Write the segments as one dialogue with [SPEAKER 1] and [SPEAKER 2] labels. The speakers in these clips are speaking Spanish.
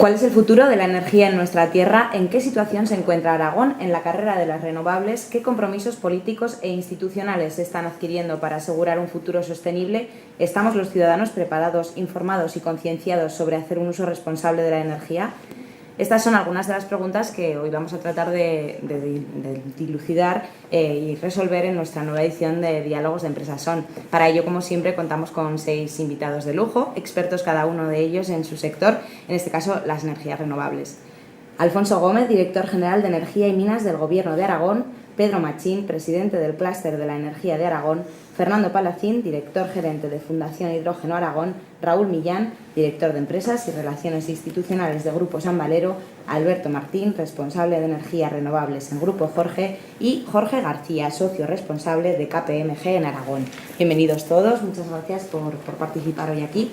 [SPEAKER 1] ¿Cuál es el futuro de la energía en nuestra tierra? ¿En qué situación se encuentra Aragón en la carrera de las renovables? ¿Qué compromisos políticos e institucionales se están adquiriendo para asegurar un futuro sostenible? ¿Estamos los ciudadanos preparados, informados y concienciados sobre hacer un uso responsable de la energía? Estas son algunas de las preguntas que hoy vamos a tratar de dilucidar y resolver en nuestra nueva edición de Diálogos de Empresa Son. Para ello, como siempre, contamos con 6 invitados de lujo, expertos cada uno de ellos en su sector, en este caso las energías renovables. Alfonso Gómez, director general de Energía y Minas del Gobierno de Aragón; Pedro Machín, presidente del Clúster de la Energía de Aragón; Fernando Palacín, director gerente de Fundación Hidrógeno Aragón; Raúl Millán, director de Empresas y Relaciones Institucionales de Grupo San Valero; Alberto Martín, responsable de Energías Renovables en Grupo Jorge; y Jorge García, socio responsable de KPMG en Aragón. Bienvenidos todos, muchas gracias por participar hoy aquí.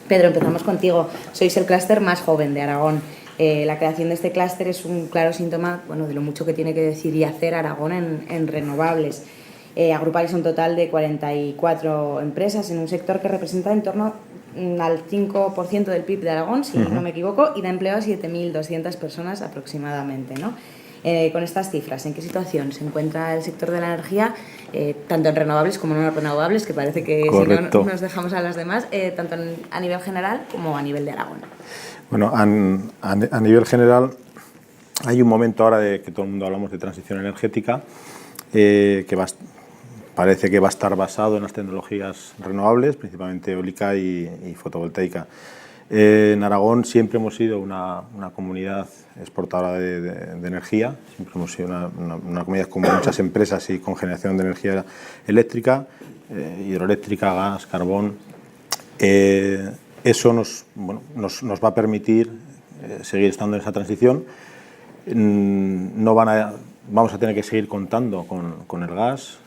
[SPEAKER 1] Pedro, empezamos contigo. Sois el clúster más joven de Aragón. La creación de este clúster es un claro síntoma de lo mucho que tiene que decir y hacer Aragón en renovables. Agrupáis un total de 44 empresas en un sector que representa en torno al 5% del PIB de Aragón, si no me equivoco, y da empleo a 7.200 personas aproximadamente, ¿no? Con estas cifras, ¿en qué situación se encuentra el sector de la energía, tanto en renovables como no renovables, que parece que
[SPEAKER 2] Correcto.
[SPEAKER 1] Si no nos dejamos a las demás, tanto a nivel general como a nivel de Aragón?
[SPEAKER 2] Bueno, a nivel general hay un momento ahora de que todo el mundo hablamos de transición energética, parece que va a estar basado en las tecnologías renovables, principalmente eólica y fotovoltaica. En Aragón siempre hemos sido una comunidad exportadora de energía, siempre hemos sido una comunidad con muchas empresas y con generación de energía eléctrica, hidroeléctrica, gas, carbón. Eso nos va a permitir seguir estando en esa transición. Vamos a tener que seguir contando con el gas,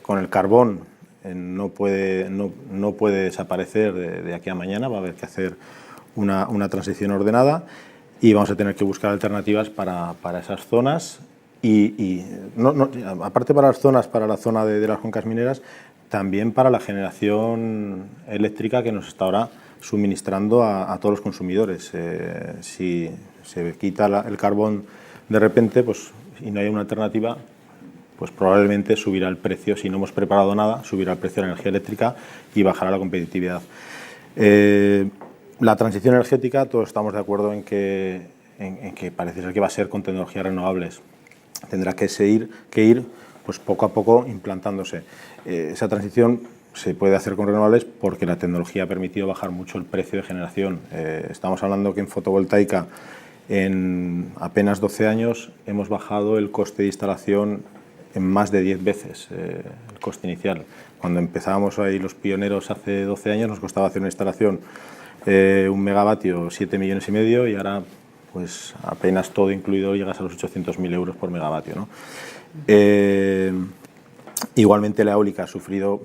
[SPEAKER 2] con el carbón. No puede desaparecer de aquí a mañana, va a haber que hacer una transición ordenada y vamos a tener que buscar alternativas para esas zonas aparte para las zonas, para la zona de las cuencas mineras, también para la generación eléctrica que nos está ahora suministrando a todos los consumidores. Si se quita el carbón de repente y no hay una alternativa, pues probablemente subirá el precio. Si no hemos preparado nada, subirá el precio de la energía eléctrica y bajará la competitividad. La transición energética, todos estamos de acuerdo en que parece ser que va a ser con tecnologías renovables. Tendrá que ir pues poco a poco implantándose. Esa transición se puede hacer con renovables porque la tecnología ha permitido bajar mucho el precio de generación. Estamos hablando que en fotovoltaica en apenas 12 años hemos bajado el coste de instalación en más de 10 veces el coste inicial. Cuando empezábamos ahí los pioneros hace 12 años nos costaba hacer una instalación 1 megavatio 7,5 millones y ahora pues apenas todo incluido llegas a los 800.000 euros por megavatio, ¿no? Igualmente la eólica ha sufrido,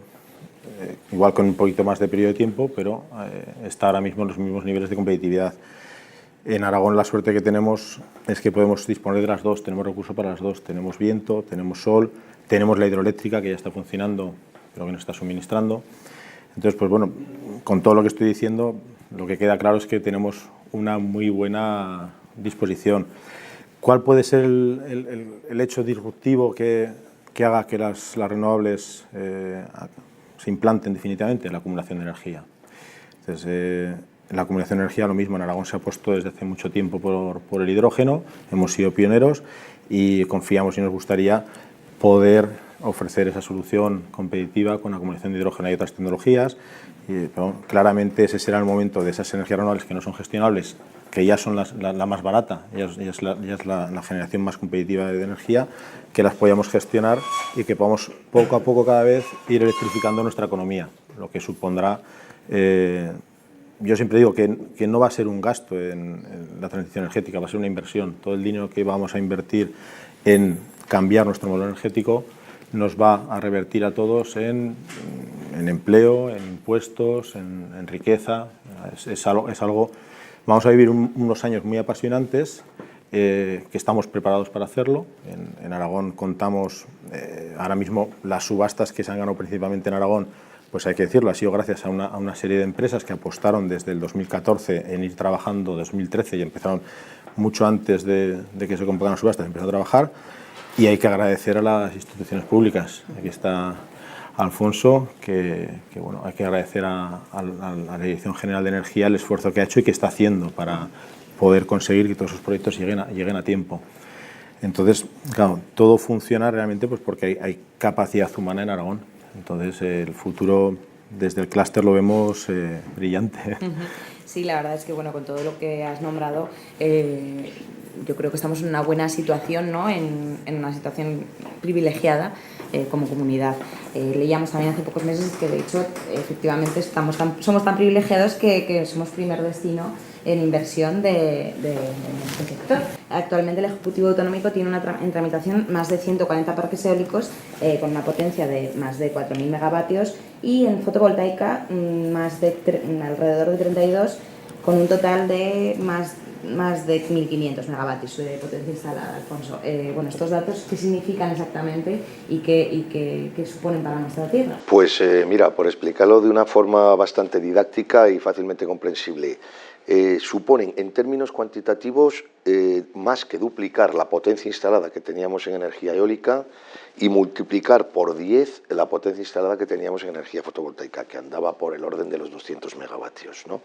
[SPEAKER 2] igual con un poquito más de periodo de tiempo, pero está ahora mismo en los mismos niveles de competitividad. En Aragón la suerte que tenemos es que podemos disponer de las dos, tenemos recursos para las dos, tenemos viento, tenemos sol, tenemos la hidroeléctrica que ya está funcionando, pero que nos está suministrando. Entonces, pues bueno, con todo lo que estoy diciendo, lo que queda claro es que tenemos una muy buena disposición. ¿Cuál puede ser el hecho disruptivo que haga que las renovables se implanten definitivamente? La acumulación de energía. Entonces, la acumulación de energía, lo mismo, en Aragón se ha puesto desde hace mucho tiempo por el hidrógeno, hemos sido pioneros y confiamos y nos gustaría poder ofrecer esa solución competitiva con acumulación de hidrógeno y otras tecnologías. Pero claramente ese será el momento de esas energías renovables que no son gestionables, que ya son la más barata, ya es la generación más competitiva de energía, que las podamos gestionar y que podamos poco a poco cada vez ir electrificando nuestra economía, lo que supondrá, yo siempre digo que no va a ser un gasto en la transición energética, va a ser una inversión. Todo el dinero que vamos a invertir en cambiar nuestro modelo energético nos va a revertir a todos en empleo, en impuestos, en riqueza. Es algo. Vamos a vivir unos años muy apasionantes, que estamos preparados para hacerlo. En Aragón contamos, ahora mismo las subastas que se han ganado principalmente en Aragón pues hay que decirlo, ha sido gracias a una serie de empresas que apostaron desde el 2014 en ir trabajando, 2013, y empezaron mucho antes de que se convocaran subastas, empezó a trabajar, y hay que agradecer a las instituciones públicas. Aquí está Alfonso, que bueno, hay que agradecer a la Dirección General de Energía el esfuerzo que ha hecho y que está haciendo para poder conseguir que todos esos proyectos lleguen a tiempo. Entonces, claro, todo funciona realmente pues porque hay capacidad humana en Aragón. Entonces, el futuro desde el clúster lo vemos brillante.
[SPEAKER 1] Sí, la verdad es que bueno, con todo lo que has nombrado, yo creo que estamos en una buena situación, ¿no? En una situación privilegiada como comunidad. Leíamos también hace pocos meses que de hecho efectivamente somos tan privilegiados que somos primer destino en inversión de este sector. Actualmente el Ejecutivo Autonómico tiene en tramitación más de 140 parques eólicos con una potencia de más de 4.000 megavatios y en fotovoltaica alrededor de 32 con un total de más de 1.500 megavatios de potencia instalada, Alfonso. Bueno, estos datos, ¿qué significan exactamente y qué suponen para nuestra tierra?
[SPEAKER 3] Pues mira, por explicarlo de una forma bastante didáctica y fácilmente comprensible, suponen en términos cuantitativos más que duplicar la potencia instalada que teníamos en energía eólica y multiplicar por 10 la potencia instalada que teníamos en energía fotovoltaica, que andaba por el orden de los 200 megavatios, ¿no?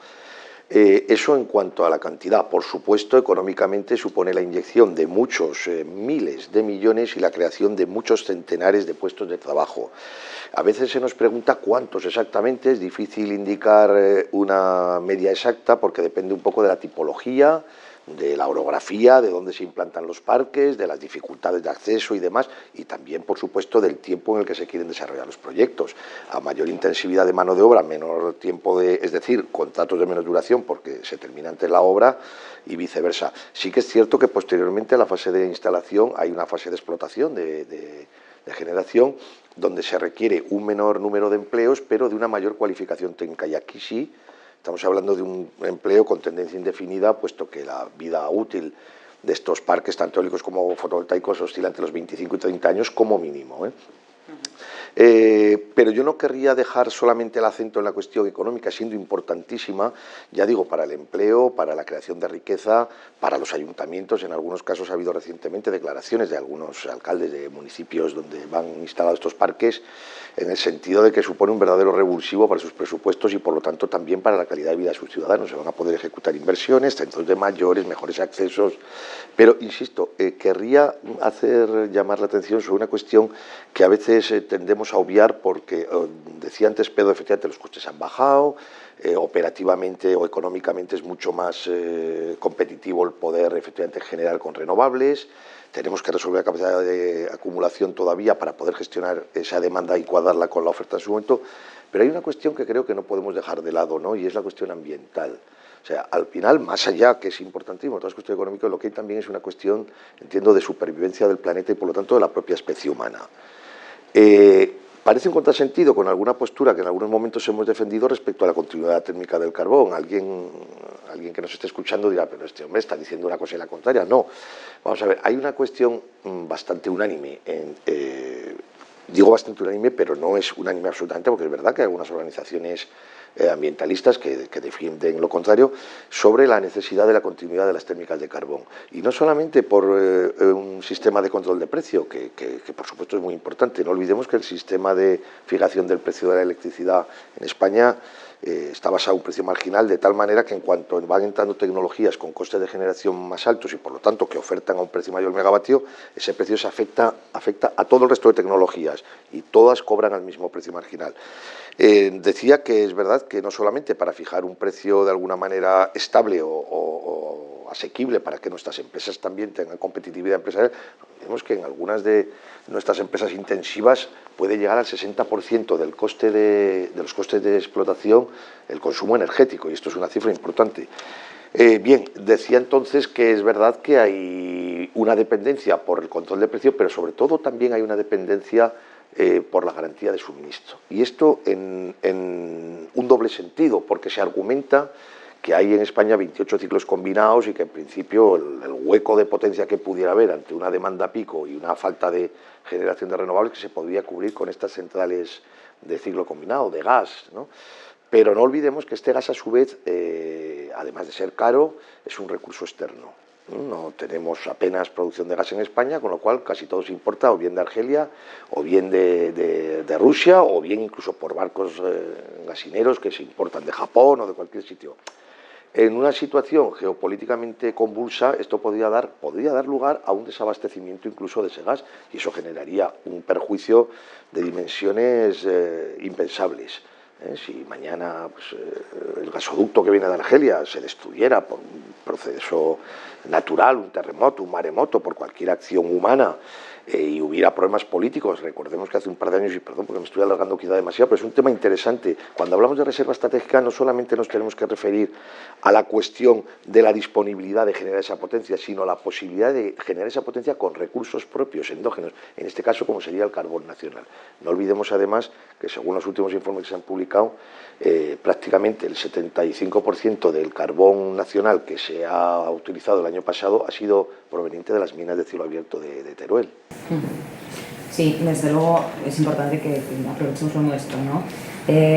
[SPEAKER 3] Eso en cuanto a la cantidad. Por supuesto, económicamente supone la inyección de muchos miles de millones y la creación de muchos centenares de puestos de trabajo. A veces se nos pregunta cuántos exactamente, es difícil indicar una media exacta porque depende un poco de la tipología, de la orografía, de dónde se implantan los parques, de las dificultades de acceso y demás, y también, por supuesto, del tiempo en el que se quieren desarrollar los proyectos. A mayor intensividad de mano de obra, menor tiempo es decir, contratos de menos duración porque se termina antes la obra y viceversa. Sí que es cierto que posteriormente a la fase de instalación hay una fase de explotación, de generación, donde se requiere un menor número de empleos, pero de una mayor cualificación técnica. Y aquí sí estamos hablando de un empleo con tendencia indefinida, puesto que la vida útil de estos parques, tanto eólicos como fotovoltaicos, oscila entre los 25 y 30 años como mínimo. Pero yo no querría dejar solamente el acento en la cuestión económica, siendo importantísima, ya digo, para el empleo, para la creación de riqueza, para los ayuntamientos. En algunos casos ha habido recientemente declaraciones de algunos alcaldes de municipios donde van instalados estos parques, en el sentido de que supone un verdadero revulsivo para sus presupuestos y, por lo tanto, también para la calidad de vida de sus ciudadanos. Se van a poder ejecutar inversiones, centros de mayores, mejores accesos. Pero, insisto, querría llamar la atención sobre una cuestión que a veces tendemos a obviar porque, decía antes Pedro, efectivamente los costes han bajado, operativamente o económicamente es mucho más competitivo el poder efectivamente generar con renovables. Tenemos que resolver la capacidad de acumulación todavía para poder gestionar esa demanda y cuadrarla con la oferta en su momento. Pero hay una cuestión que creo que no podemos dejar de lado, ¿no? Y es la cuestión ambiental. O sea, al final, más allá, que es importantísimo, toda la cuestión económica, lo que hay también es una cuestión, entiendo, de supervivencia del planeta y, por lo tanto, de la propia especie humana. Parece un contrasentido con alguna postura que en algunos momentos hemos defendido respecto a la continuidad térmica del carbón. Alguien que nos esté escuchando dirá, pero este hombre está diciendo una cosa y la contraria. No, vamos a ver, hay una cuestión bastante unánime, digo bastante unánime, pero no es unánime absolutamente, porque es verdad que hay algunas organizaciones ambientalistas que defienden lo contrario, sobre la necesidad de la continuidad de las térmicas de carbón. Y no solamente por un sistema de control de precio, que por supuesto es muy importante. No olvidemos que el sistema de fijación del precio de la electricidad en España está basado en un precio marginal, de tal manera que en cuanto van entrando tecnologías con costes de generación más altos y por lo tanto que ofertan a un precio mayor al megavatio, ese precio se afecta a todo el resto de tecnologías y todas cobran al mismo precio marginal. Decía que es verdad que no solamente para fijar un precio de alguna manera estable o asequible para que nuestras empresas también tengan competitividad empresarial, vemos que en algunas de nuestras empresas intensivas puede llegar al 60% del coste de los costes de explotación el consumo energético, y esto es una cifra importante. Bien, decía entonces que es verdad que hay una dependencia por el control de precio, pero sobre todo también hay una dependencia por la garantía de suministro. Y esto en un doble sentido, porque se argumenta que hay en España 28 ciclos combinados y que en principio el hueco de potencia que pudiera haber ante una demanda pico y una falta de generación de renovables que se podría cubrir con estas centrales de ciclo combinado, de gas, ¿no? Pero no olvidemos que este gas, a su vez, además de ser caro, es un recurso externo. No tenemos apenas producción de gas en España, con lo cual casi todo se importa o bien de Argelia, o bien de Rusia, o bien incluso por barcos gasineros que se importan de Japón o de cualquier sitio. En una situación geopolíticamente convulsa, esto podría dar lugar a un desabastecimiento incluso de ese gas, y eso generaría un perjuicio de dimensiones impensables. Si mañana el gasoducto que viene de Argelia se destruyera por un proceso natural, un terremoto, un maremoto, por cualquier acción humana, y hubiera problemas políticos, recordemos que hace un par de años, y perdón porque me estoy alargando quizá demasiado, pero es un tema interesante. Cuando hablamos de reserva estratégica no solamente nos tenemos que referir a la cuestión de la disponibilidad de generar esa potencia, sino a la posibilidad de generar esa potencia con recursos propios, endógenos, en este caso como sería el carbón nacional. No olvidemos además que, según los últimos informes que se han publicado, prácticamente el 75% del carbón nacional que se ha utilizado el año pasado ha sido proveniente de las minas de cielo abierto de Teruel.
[SPEAKER 1] Sí, desde luego es importante que aprovechemos lo nuestro, ¿no?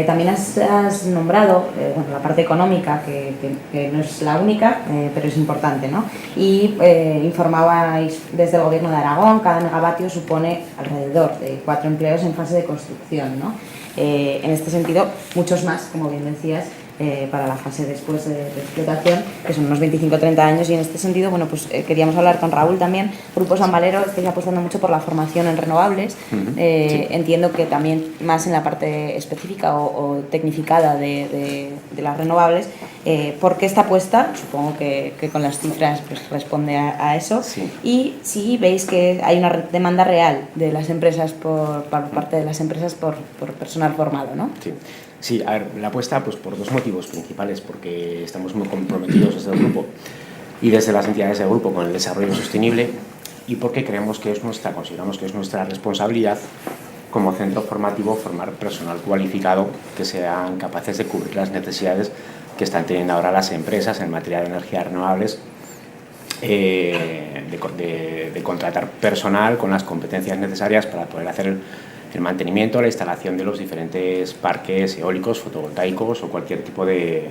[SPEAKER 1] También has nombrado la parte económica, que no es la única, pero es importante, ¿no? Y informabais desde el Gobierno de Aragón, cada megavatio supone alrededor de 4 empleos en fase de construcción, ¿no? En este sentido, muchos más, como bien decías, para la fase después de explotación, que son unos 25-30 años, y en este sentido, bueno, pues queríamos hablar con Raúl también. Grupo San Valero estáis apostando mucho por la formación en renovables. Sí. Entiendo que también más en la parte específica o tecnificada de las renovables. ¿Por qué esta apuesta? Supongo que con las cifras pues responde a eso. Sí. Y si veis que hay una demanda real de las empresas por parte de las empresas por personal formado, ¿no?
[SPEAKER 4] Sí. Sí, a ver, la apuesta pues por dos motivos principales, porque estamos muy comprometidos desde el grupo y desde las entidades del grupo con el desarrollo sostenible, y porque consideramos que es nuestra responsabilidad como centro formativo formar personal cualificado que sean capaces de cubrir las necesidades que están teniendo ahora las empresas en materia de energías renovables, de contratar personal con las competencias necesarias para poder hacer el mantenimiento, la instalación de los diferentes parques eólicos, fotovoltaicos o cualquier tipo de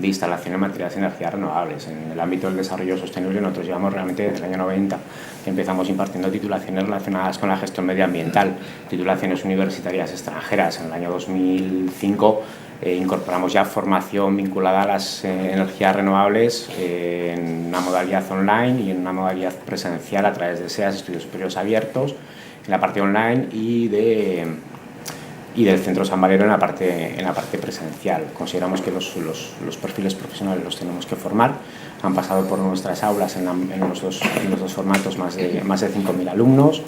[SPEAKER 4] instalación en materia de energías renovables. En el ámbito del desarrollo sostenible nosotros llevamos realmente desde el año 90 que empezamos impartiendo titulaciones relacionadas con la gestión medioambiental, titulaciones universitarias extranjeras. En el año 2005 incorporamos ya formación vinculada a las energías renovables en una modalidad online y en una modalidad presencial a través de SEAS, Estudios Superiores Abiertos, en la parte online y del Centro San Valero en la parte presencial. Consideramos que los perfiles profesionales los tenemos que formar. Han pasado por nuestras aulas en los dos formatos más de 5.000 alumnos.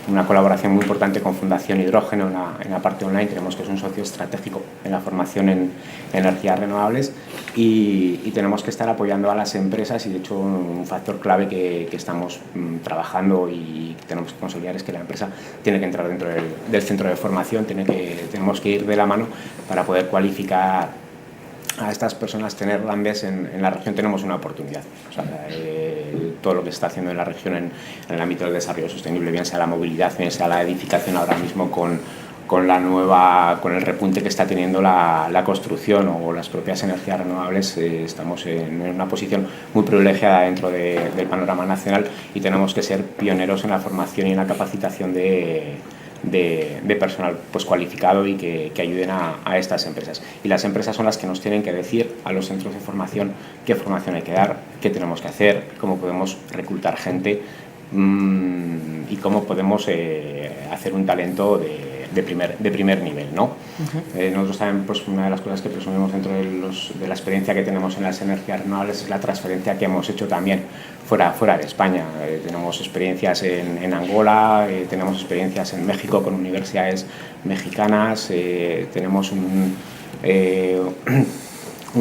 [SPEAKER 4] Una colaboración muy importante con Fundación Hidrógeno en la parte online. Tenemos que es un socio estratégico en la formación en energías renovables, y tenemos que estar apoyando a las empresas, y de hecho un factor clave que estamos trabajando y que tenemos que consolidar es que la empresa tiene que entrar dentro del centro de formación, tenemos que ir de la mano para poder cualificar a estas personas, tener landés en la región. Tenemos una oportunidad. O sea, todo lo que se está haciendo en la región en el ámbito del desarrollo sostenible, bien sea la movilidad, bien sea la edificación ahora mismo con el repunte que está teniendo la construcción o las propias energías renovables, estamos en una posición muy privilegiada dentro del panorama nacional, y tenemos que ser pioneros en la formación y en la capacitación de personal pues cualificado y que ayuden a estas empresas. Y las empresas son las que nos tienen que decir a los centros de formación qué formación hay que dar, qué tenemos que hacer, cómo podemos reclutar gente y cómo podemos hacer un talento de primer nivel, ¿no? Nosotros también, pues, una de las cosas que presumimos dentro de la experiencia que tenemos en las energías renovables es la transferencia que hemos hecho también fuera de España. Tenemos experiencias en Angola, tenemos experiencias en México con universidades mexicanas, tenemos un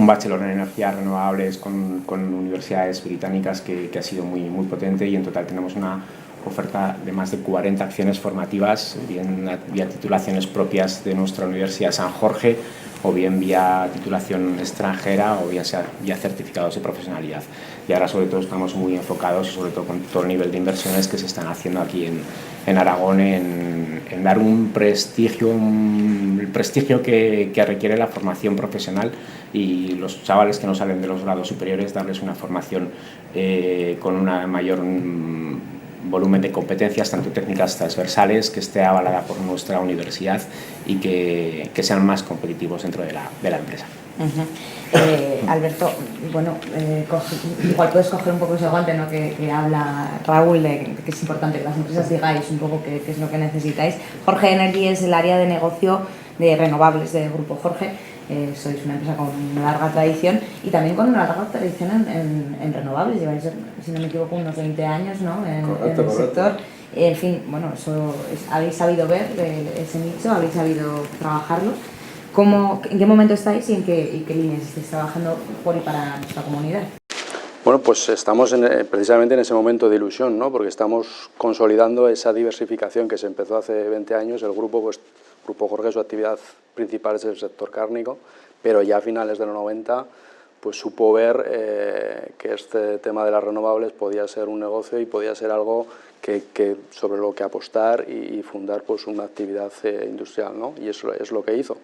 [SPEAKER 4] bachelor en energías renovables con universidades británicas que ha sido muy, muy potente, y en total tenemos una oferta de más de 40 acciones formativas, bien vía titulaciones propias de nuestra Universidad San Jorge o bien vía titulación extranjera o bien sea vía certificados de profesionalidad. Y ahora sobre todo estamos muy enfocados, sobre todo con todo el nivel de inversiones que se están haciendo aquí en Aragón, en dar un prestigio, el prestigio que requiere la formación profesional, y los chavales que no salen de los grados superiores, darles una formación con una mayor volumen de competencias, tanto técnicas transversales, que esté avalada por nuestra universidad y que sean más competitivos dentro de la empresa.
[SPEAKER 1] Alberto, bueno, igual puedes coger un poco ese guante, ¿no?, que habla Raúl, de que es importante que las empresas digáis un poco qué es lo que necesitáis. Jorge Energy es el área de negocio de renovables del Grupo Jorge. Sois una empresa con una larga tradición y también con una larga tradición en renovables. Lleváis, si no me equivoco, unos 20 años, ¿no?, en el sector. En fin, bueno, habéis sabido ver ese nicho, habéis sabido trabajarlo. ¿En qué momento estáis y en qué líneas estáis trabajando por y para nuestra comunidad?
[SPEAKER 5] Bueno, pues estamos precisamente en ese momento de ilusión, ¿no?, porque estamos consolidando esa diversificación que se empezó hace 20 años. El Grupo Jorge, su actividad principal es el sector cárnico, pero ya a finales de los 90 pues supo ver que este tema de las renovables podía ser un negocio y podía ser algo sobre lo que apostar y fundar pues una actividad industrial, ¿no? Y eso es lo que hizo.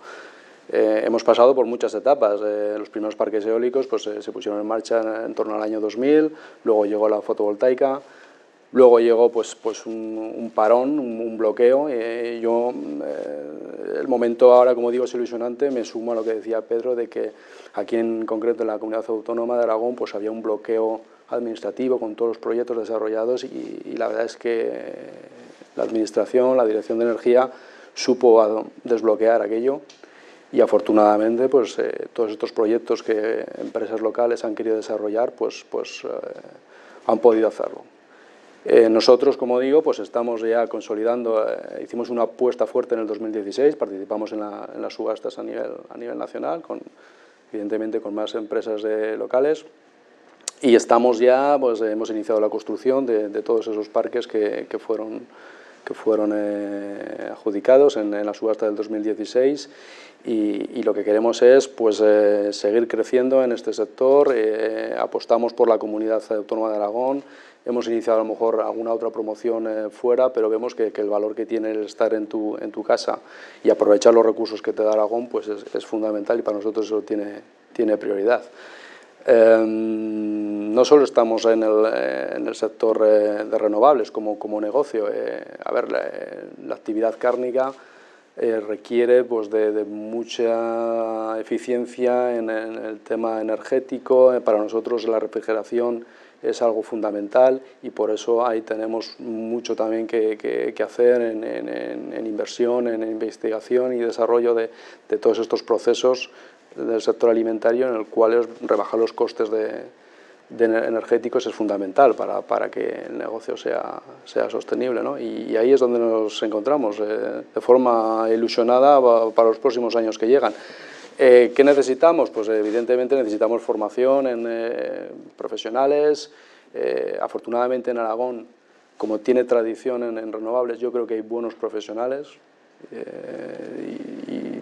[SPEAKER 5] Hemos pasado por muchas etapas. Los primeros parques eólicos pues, se pusieron en marcha en torno al año 2000, luego llegó la fotovoltaica, luego llegó pues un parón, un bloqueo. El momento ahora, como digo, es ilusionante. Me sumo a lo que decía Pedro, de que aquí en concreto en la Comunidad Autónoma de Aragón pues había un bloqueo administrativo con todos los proyectos desarrollados y la verdad es que la Administración, la Dirección de Energía supo desbloquear aquello. Y afortunadamente pues, todos estos proyectos que empresas locales han querido desarrollar pues han podido hacerlo. Nosotros, como digo, pues estamos ya consolidando, hicimos una apuesta fuerte en el 2016, participamos en las subastas a nivel nacional, evidentemente con más empresas locales, y estamos ya, pues hemos iniciado la construcción de todos esos parques que fueron adjudicados en la subasta del 2016, y lo que queremos es pues, seguir creciendo en este sector. Apostamos por la Comunidad Autónoma de Aragón, hemos iniciado a lo mejor alguna otra promoción fuera, pero vemos que el valor que tiene el estar en tu casa y aprovechar los recursos que te da Aragón pues es fundamental, y para nosotros eso tiene prioridad. No solo estamos en el sector de renovables como negocio. La actividad cárnica requiere pues, de mucha eficiencia en el tema energético. Para nosotros la refrigeración es algo fundamental, y por eso ahí tenemos mucho también que hacer en inversión, en investigación y desarrollo de todos estos procesos del sector alimentario, en el cual rebajar los costes energéticos es fundamental para que el negocio sea sostenible, ¿no? Y ahí es donde nos encontramos, de forma ilusionada para los próximos años que llegan. ¿Qué necesitamos? Pues evidentemente necesitamos formación en profesionales. Afortunadamente en Aragón, como tiene tradición en renovables, yo creo que hay buenos profesionales.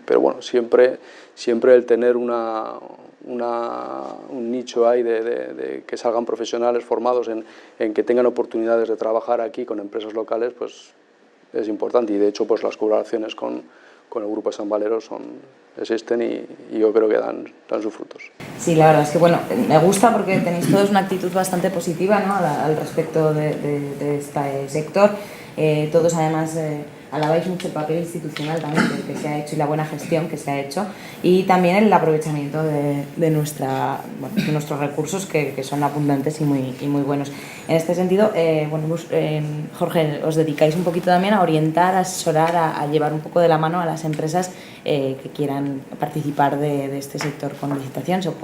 [SPEAKER 5] Pero bueno, siempre el tener un nicho ahí de que salgan profesionales formados en que tengan oportunidades de trabajar aquí con empresas locales, pues es importante. Y de hecho pues las colaboraciones con el Grupo San Valero existen y yo creo que dan sus frutos.
[SPEAKER 1] Sí, la verdad es que bueno, me gusta porque tenéis todos una actitud bastante positiva, ¿no?, al respecto de este sector. Todos además alabáis mucho el papel institucional también que se ha hecho y la buena gestión que se ha hecho, y también el aprovechamiento de nuestros recursos que son abundantes y muy buenos. En este sentido, Jorge, os dedicáis un poquito también a orientar, a asesorar, a llevar un poco de la mano a las empresas que quieran participar de este sector con licitaciones o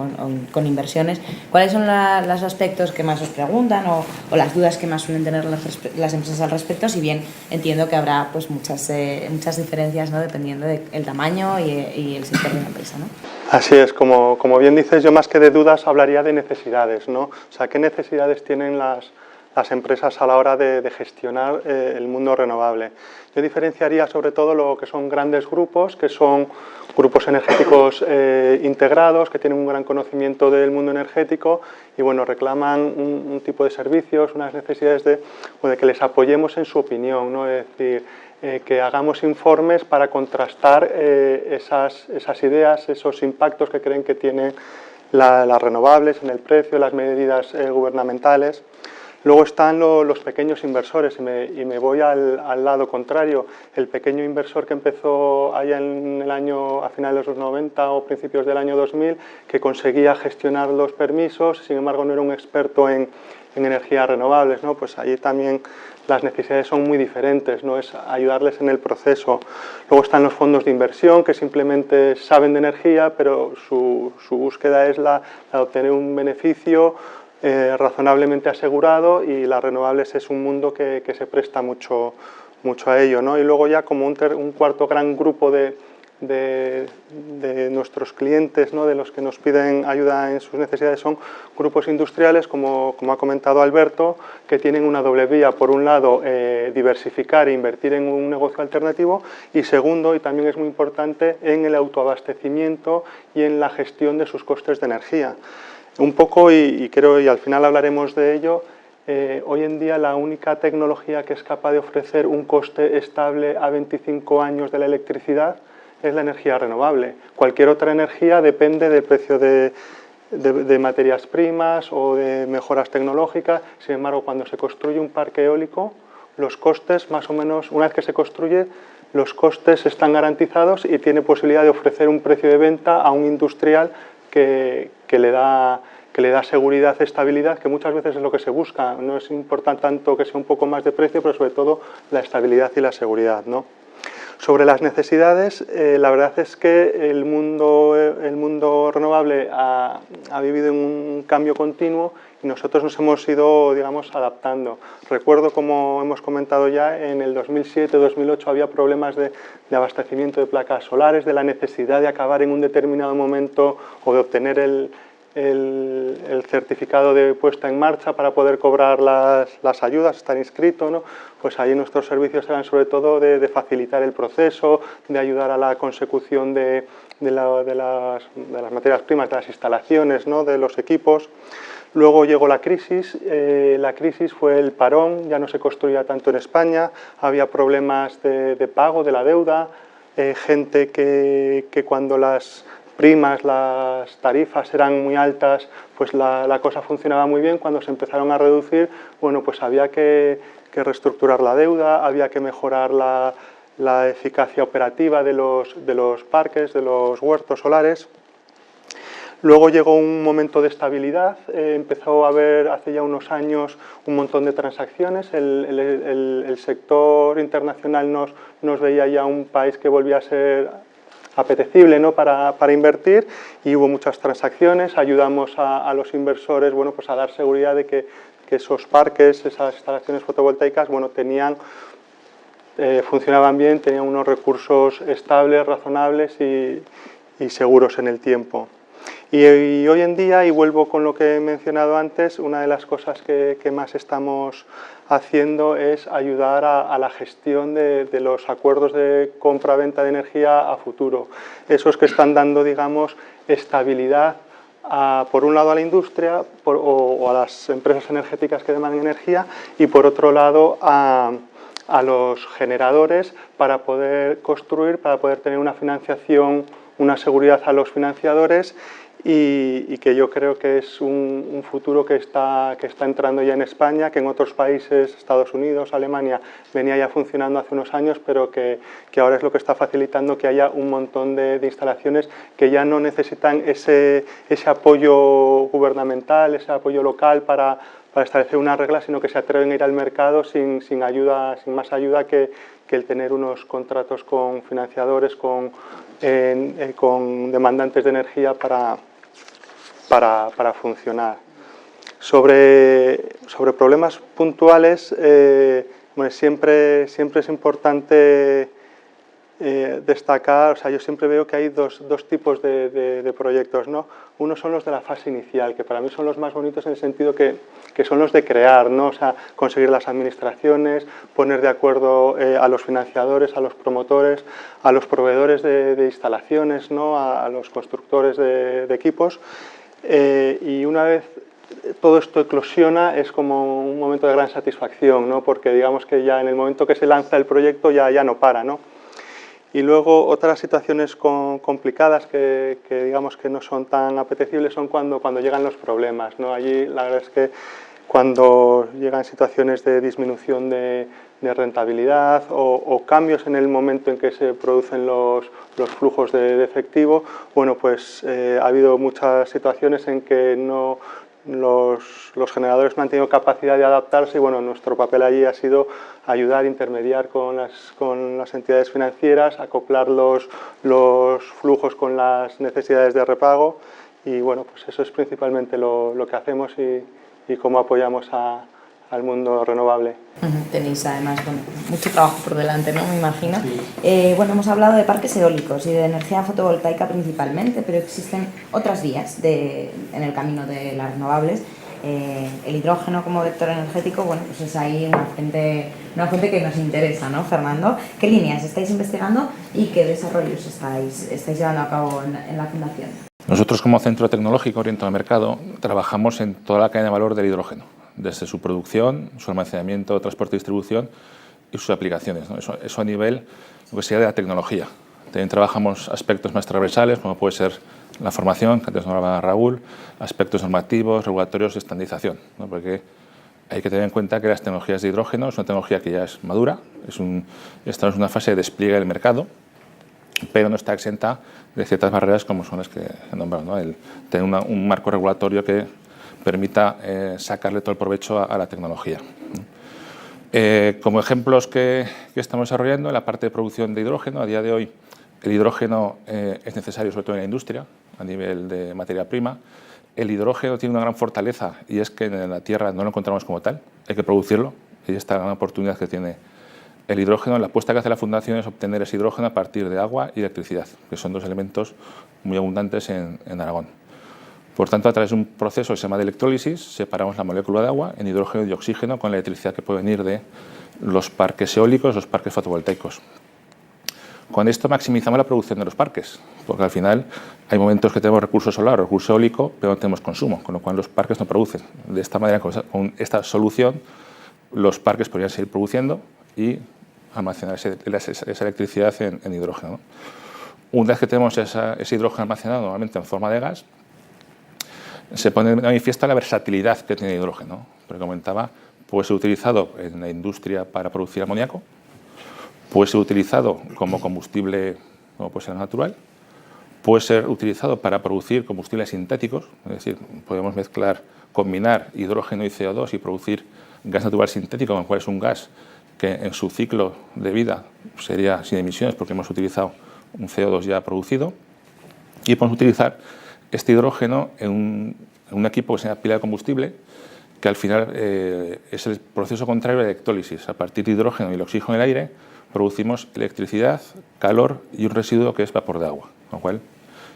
[SPEAKER 1] con inversiones. ¿Cuáles son los aspectos que más os preguntan o las dudas que más suelen tener las empresas al respecto? Si bien entiendo que habrá pues muchas diferencias, ¿no?, dependiendo del tamaño y el sector de la empresa, ¿no?
[SPEAKER 6] Así es, como bien dices, yo más que de dudas hablaría de necesidades, ¿no? O sea, ¿qué necesidades tienen las las empresas a la hora de gestionar el mundo renovable. Yo diferenciaría sobre todo lo que son grandes grupos, que son grupos energéticos integrados, que tienen un gran conocimiento del mundo energético y bueno, reclaman un tipo de servicios, unas necesidades de que les apoyemos en su opinión, ¿no? Es decir, que hagamos informes para contrastar esas ideas, esos impactos que creen que tienen las renovables en el precio, las medidas gubernamentales. Luego están los pequeños inversores y me voy al lado contrario. El pequeño inversor que empezó allá en el año, a finales de los 90 o principios del año 2000, que conseguía gestionar los permisos, sin embargo no era un experto en energías renovables, ¿no? Pues ahí también las necesidades son muy diferentes, ¿no? Es ayudarles en el proceso. Luego están los fondos de inversión, que simplemente saben de energía, pero su búsqueda es la de obtener un beneficio razonablemente asegurado, y las renovables es un mundo que se presta mucho a ello, ¿no? Y luego ya como un cuarto gran grupo de nuestros clientes, ¿no? De los que nos piden ayuda en sus necesidades, son grupos industriales, como ha comentado Alberto, que tienen una doble vía. Por un lado, diversificar e invertir en un negocio alternativo, y segundo, y también es muy importante, en el autoabastecimiento y en la gestión de sus costes de energía. Un poco, y creo, y al final hablaremos de ello, hoy en día la única tecnología que es capaz de ofrecer un coste estable a 25 años de la electricidad es la energía renovable. Cualquier otra energía depende del precio de materias primas o de mejoras tecnológicas. Sin embargo, cuando se construye un parque eólico, los costes, más o menos, una vez que se construye, los costes están garantizados y tiene posibilidad de ofrecer un precio de venta a un industrial que le da seguridad, estabilidad, que muchas veces es lo que se busca. No es importante tanto que sea un poco más de precio, pero sobre todo la estabilidad y la seguridad, ¿no? Sobre las necesidades, la verdad es que el mundo renovable ha vivido en un cambio continuo y nosotros nos hemos ido, digamos, adaptando. Recuerdo, como hemos comentado ya, en el 2007-2008 había problemas de abastecimiento de placas solares, de la necesidad de acabar en un determinado momento o de obtener el certificado de puesta en marcha para poder cobrar las ayudas, estar inscrito, ¿no? Pues ahí nuestros servicios eran sobre todo de facilitar el proceso, de ayudar a la consecución de las materias primas, de las instalaciones, ¿no? De los equipos. Luego llegó la crisis fue el parón, ya no se construía tanto en España, había problemas de pago de la deuda, gente que cuando las primas, las tarifas eran muy altas, pues la cosa funcionaba muy bien. Cuando se empezaron a reducir, bueno, pues había que reestructurar la deuda, había que mejorar la eficacia operativa de los parques, de los huertos solares. Luego llegó un momento de estabilidad, empezó a haber hace ya unos años un montón de transacciones, el sector internacional nos veía ya un país que volvía a ser apetecible, ¿no? para invertir, y hubo muchas transacciones. Ayudamos a los inversores, bueno, pues a dar seguridad de que esos parques, esas instalaciones fotovoltaicas, bueno, funcionaban bien, tenían unos recursos estables, razonables y seguros en el tiempo. Y hoy en día, y vuelvo con lo que he mencionado antes, una de las cosas que más estamos haciendo es ayudar a la gestión de los acuerdos de compra-venta de energía a futuro. Esos que están dando, digamos, estabilidad por un lado a la industria o a las empresas energéticas que demandan energía, y por otro lado a los generadores para poder construir, para poder tener una financiación, una seguridad a los financiadores, y que yo creo que es un futuro que está entrando ya en España, que en otros países, Estados Unidos, Alemania, venía ya funcionando hace unos años, pero que ahora es lo que está facilitando que haya un montón de instalaciones que ya no necesitan ese apoyo gubernamental, ese apoyo local para establecer una regla, sino que se atreven a ir al mercado sin más ayuda que el tener unos contratos con financiadores, con demandantes de energía para funcionar. Sobre problemas puntuales, bueno, siempre es importante destacar, o sea, yo siempre veo que hay dos tipos de proyectos, ¿no? Uno son los de la fase inicial, que para mí son los más bonitos en el sentido que son los de crear, ¿no? O sea, conseguir las administraciones, poner de acuerdo a los financiadores, a los promotores, a los proveedores de instalaciones, ¿no? A los constructores de equipos, y una vez todo esto eclosiona es como un momento de gran satisfacción, ¿no? Porque digamos que ya en el momento que se lanza el proyecto ya no para, ¿no? Y luego otras situaciones complicadas que digamos que no son tan apetecibles son cuando llegan los problemas, ¿no? Allí la verdad es que cuando llegan situaciones de disminución de rentabilidad o cambios en el momento en que se producen los flujos de efectivo, bueno, pues ha habido muchas situaciones en que los generadores no han tenido capacidad de adaptarse y bueno, nuestro papel allí ha sido ayudar, intermediar con las entidades financieras, acoplar los flujos con las necesidades de repago y bueno, pues eso es principalmente lo que hacemos y cómo apoyamos al mundo renovable.
[SPEAKER 1] Tenéis además mucho trabajo por delante, ¿no? Me imagino. Bueno, hemos hablado de parques eólicos y de energía fotovoltaica principalmente, pero existen otras vías en el camino de las renovables. El hidrógeno como vector energético, bueno, pues es ahí una fuente que nos interesa, ¿no, Fernando? ¿Qué líneas estáis investigando y qué desarrollos estáis llevando a cabo en la Fundación?
[SPEAKER 7] Nosotros como Centro Tecnológico Orientado al Mercado trabajamos en toda la cadena de valor del hidrógeno, desde su producción, su almacenamiento, transporte y distribución y sus aplicaciones, ¿no? Eso a nivel lo que sería de la tecnología. También trabajamos aspectos más transversales, como puede ser la formación, que antes nos hablaba Raúl, aspectos normativos, regulatorios y estandarización, ¿no? Porque hay que tener en cuenta que las tecnologías de hidrógeno es una tecnología que ya es madura, estamos en una fase de despliegue del mercado, pero no está exenta de ciertas barreras como son las que he nombrado, ¿no? El tener un marco regulatorio que permita sacarle todo el provecho a la tecnología. Como ejemplos que estamos desarrollando, en la parte de producción de hidrógeno, a día de hoy el hidrógeno es necesario sobre todo en la industria, a nivel de materia prima. El hidrógeno tiene una gran fortaleza y es que en la Tierra no lo encontramos como tal, hay que producirlo y esta gran oportunidad que tiene el hidrógeno. La apuesta que hace la Fundación es obtener ese hidrógeno a partir de agua y electricidad, que son dos elementos muy abundantes en Aragón. Por tanto, a través de un proceso que se llama de electrólisis, separamos la molécula de agua en hidrógeno y oxígeno con la electricidad que puede venir de los parques eólicos, los parques fotovoltaicos. Con esto maximizamos la producción de los parques, porque al final hay momentos que tenemos recurso solar o recurso eólico, pero no tenemos consumo, con lo cual los parques no producen. De esta manera, con esta solución, los parques podrían seguir produciendo y almacenar esa electricidad en hidrógeno, ¿no? Una vez que tenemos ese hidrógeno almacenado normalmente en forma de gas, se pone de manifiesto la versatilidad que tiene el hidrógeno. Porque comentaba, puede ser utilizado en la industria para producir amoníaco, puede ser utilizado como combustible, como puede ser natural, puede ser utilizado para producir combustibles sintéticos, es decir, podemos combinar hidrógeno y CO2 y producir gas natural sintético, con lo cual es un gas que en su ciclo de vida sería sin emisiones porque hemos utilizado un CO2 ya producido, y podemos utilizar este hidrógeno en un equipo que se llama pila de combustible, que al final es el proceso contrario de la electrólisis. A partir de hidrógeno y el oxígeno del aire producimos electricidad, calor y un residuo que es vapor de agua. Con lo cual,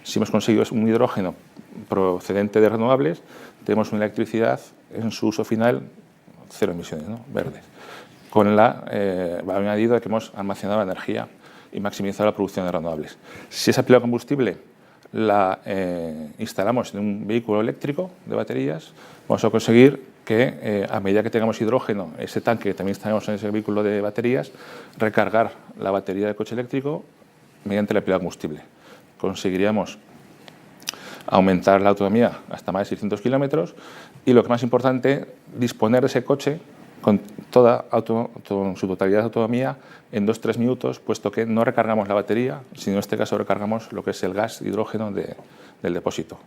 [SPEAKER 7] si hemos conseguido un hidrógeno procedente de renovables, tenemos una electricidad en su uso final cero emisiones, ¿no? Verdes. Con el añadido de que hemos almacenado la energía y maximizado la producción de renovables. Si esa pila de combustible la instalamos en un vehículo eléctrico de baterías, vamos a conseguir que a medida que tengamos hidrógeno, ese tanque que también instalamos en ese vehículo de baterías, recargar la batería del coche eléctrico mediante la pila de combustible. Conseguiríamos aumentar la autonomía hasta más de 600 kilómetros y, lo que más importante, disponer de ese coche con su totalidad de autonomía en 2-3 minutos, puesto que no recargamos la batería, sino en este caso recargamos lo que es el gas hidrógeno del depósito.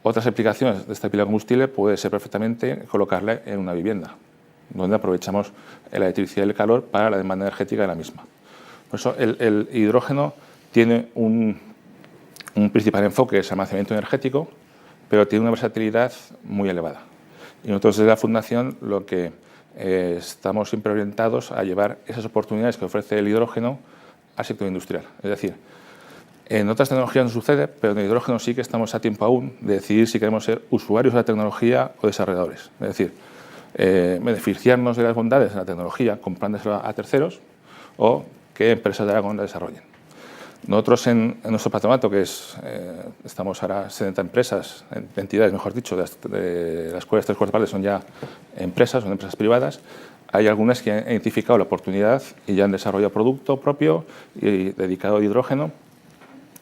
[SPEAKER 7] Otras aplicaciones de esta pila de combustible puede ser perfectamente colocarla en una vivienda, donde aprovechamos la electricidad y el calor para la demanda energética de la misma. Por eso el hidrógeno tiene un principal enfoque, que es el almacenamiento energético, pero tiene una versatilidad muy elevada. Y nosotros desde la Fundación lo que estamos siempre orientados a llevar esas oportunidades que ofrece el hidrógeno al sector industrial. Es decir, en otras tecnologías no sucede, pero en el hidrógeno sí que estamos a tiempo aún de decidir si queremos ser usuarios de la tecnología o desarrolladores. Es decir, beneficiarnos de las bondades de la tecnología comprándosela a terceros o que empresas de Aragón la desarrollen. Nosotros en nuestro patronato, que estamos ahora 70 empresas, entidades mejor dicho, de las cuales 3/4 partes son ya empresas, son empresas privadas, hay algunas que han identificado la oportunidad y ya han desarrollado producto propio y dedicado a hidrógeno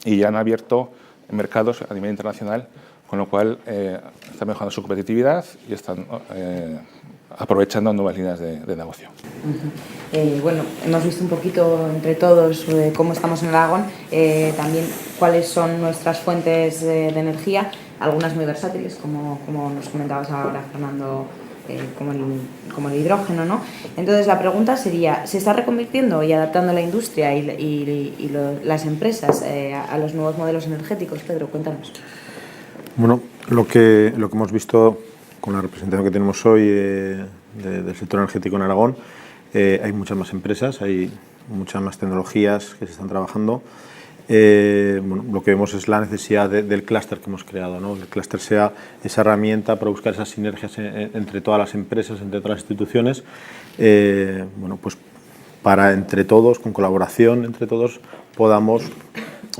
[SPEAKER 7] y ya han abierto mercados a nivel internacional, con lo cual están mejorando su competitividad y están aprovechando nuevas líneas de negocio.
[SPEAKER 1] Bueno, hemos visto un poquito entre todos cómo estamos en Aragón, también cuáles son nuestras fuentes de energía, algunas muy versátiles, como nos comentabas ahora, Fernando, como el hidrógeno, ¿no? Entonces la pregunta sería, ¿se está reconvirtiendo y adaptando la industria y las empresas a los nuevos modelos energéticos? Pedro, cuéntanos.
[SPEAKER 2] Bueno, lo que hemos visto con la representación que tenemos hoy del sector energético en Aragón, hay muchas más empresas, hay muchas más tecnologías que se están trabajando. Bueno, lo que vemos es la necesidad del clúster que hemos creado, ¿no? Que el clúster sea esa herramienta para buscar esas sinergias entre todas las empresas, entre todas las instituciones, bueno, pues para entre todos, con colaboración entre todos, podamos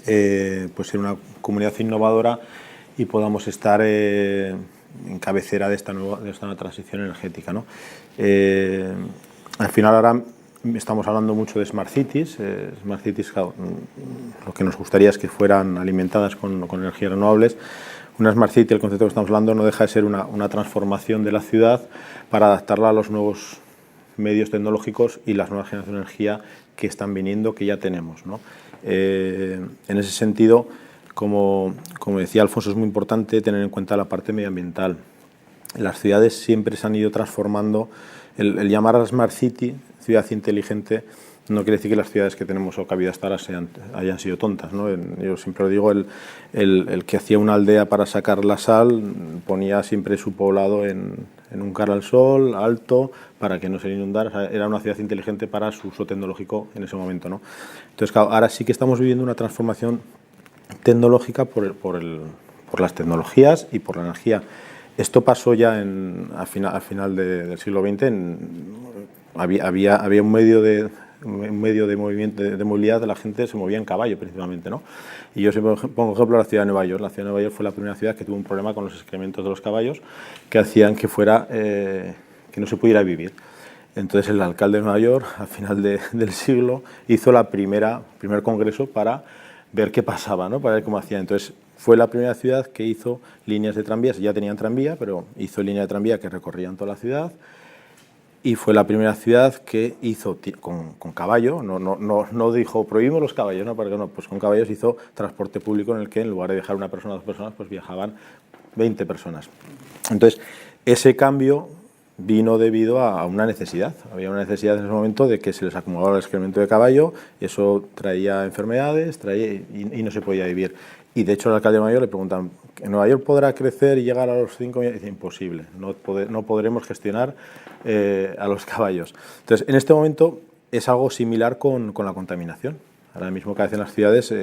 [SPEAKER 2] pues ser una comunidad innovadora y podamos estar en cabecera de esta nueva transición energética, ¿no? Al final ahora estamos hablando mucho de Smart Cities. Smart Cities, claro, lo que nos gustaría es que fueran alimentadas con energías renovables. Una Smart City, el concepto que estamos hablando, no deja de ser una transformación de la ciudad para adaptarla a los nuevos medios tecnológicos y las nuevas generaciones de energía que están viniendo, que ya tenemos, ¿no? En ese sentido, como decía Alfonso, es muy importante tener en cuenta la parte medioambiental. Las ciudades siempre se han ido transformando. El llamar a la Smart City, ciudad inteligente, no quiere decir que las ciudades que tenemos o cabida hasta ahora hayan sido tontas, ¿no? Yo siempre lo digo, el que hacía una aldea para sacar la sal ponía siempre su poblado en un cara al sol, alto, para que no se inundara. O sea, era una ciudad inteligente para su uso tecnológico en ese momento, ¿no? Entonces, claro, ahora sí que estamos viviendo una transformación tecnológica por las tecnologías y por la energía. Esto pasó ya al final del siglo XX. Había un medio de movimiento, de movilidad, de la gente se movía en caballo principalmente, ¿no? Y yo siempre pongo ejemplo la ciudad de Nueva York. La ciudad de Nueva York fue la primera ciudad que tuvo un problema con los excrementos de los caballos que hacían que que no se pudiera vivir. Entonces el alcalde de Nueva York, al final del siglo, hizo el primer congreso para ver qué pasaba, ¿no? Para ver cómo hacían. Entonces fue la primera ciudad que hizo líneas de tranvías. Ya tenían tranvía, pero hizo líneas de tranvía que recorrían toda la ciudad. Y fue la primera ciudad que hizo con caballo, no dijo prohibimos los caballos, no, porque no, pues con caballos hizo transporte público en el que en lugar de viajar una persona o dos personas, pues viajaban 20 personas. Entonces, ese cambio vino debido a una necesidad. Había una necesidad en ese momento de que se les acumulaba el excremento de caballo, y eso traía enfermedades y no se podía vivir. Y de hecho al alcalde de Nueva York le preguntan, ¿en Nueva York podrá crecer y llegar a los 5 millones? Dice, imposible, no podremos gestionar a los caballos. Entonces, en este momento es algo similar con la contaminación. Ahora mismo cada vez en las ciudades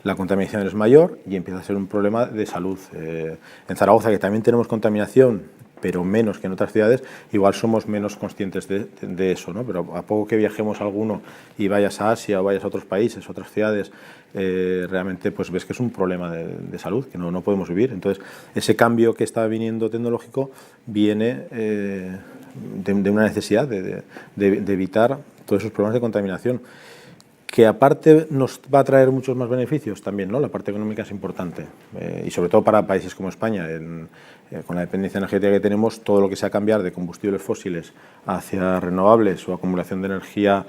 [SPEAKER 2] la contaminación es mayor y empieza a ser un problema de salud. En Zaragoza, que también tenemos contaminación, pero menos que en otras ciudades, igual somos menos conscientes de eso, ¿no? Pero a poco que viajemos alguno y vayas a Asia o vayas a otros países, otras ciudades, realmente pues ves que es un problema de salud, que no podemos vivir. Entonces, ese cambio que está viniendo tecnológico viene de una necesidad de evitar todos esos problemas de contaminación, que aparte nos va a traer muchos más beneficios también, ¿no? La parte económica es importante, y sobre todo para países como España, con la dependencia energética que tenemos, todo lo que sea cambiar de combustibles fósiles hacia renovables o acumulación de energía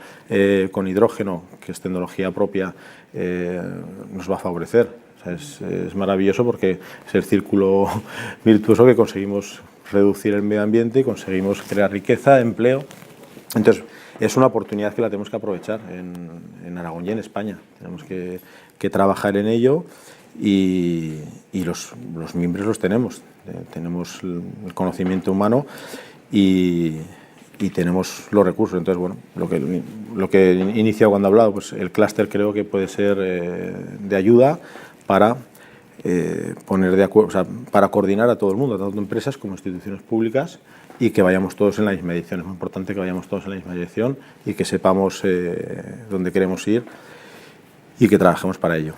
[SPEAKER 2] con hidrógeno, que es tecnología propia, nos va a favorecer. O sea, es maravilloso porque es el círculo virtuoso que conseguimos reducir el medio ambiente y conseguimos crear riqueza, empleo. Entonces, es una oportunidad que la tenemos que aprovechar en Aragón y en España. Tenemos que trabajar en ello y los miembros los tenemos. Tenemos el conocimiento humano y y tenemos los recursos. Entonces, bueno, lo que he iniciado cuando he hablado, pues el clúster creo que puede ser de ayuda para poner de acuerdo, o sea, para coordinar a todo el mundo, tanto empresas como instituciones públicas, y que vayamos todos en la misma dirección. Es muy importante que vayamos todos en la misma dirección y que sepamos dónde queremos ir y que trabajemos para ello.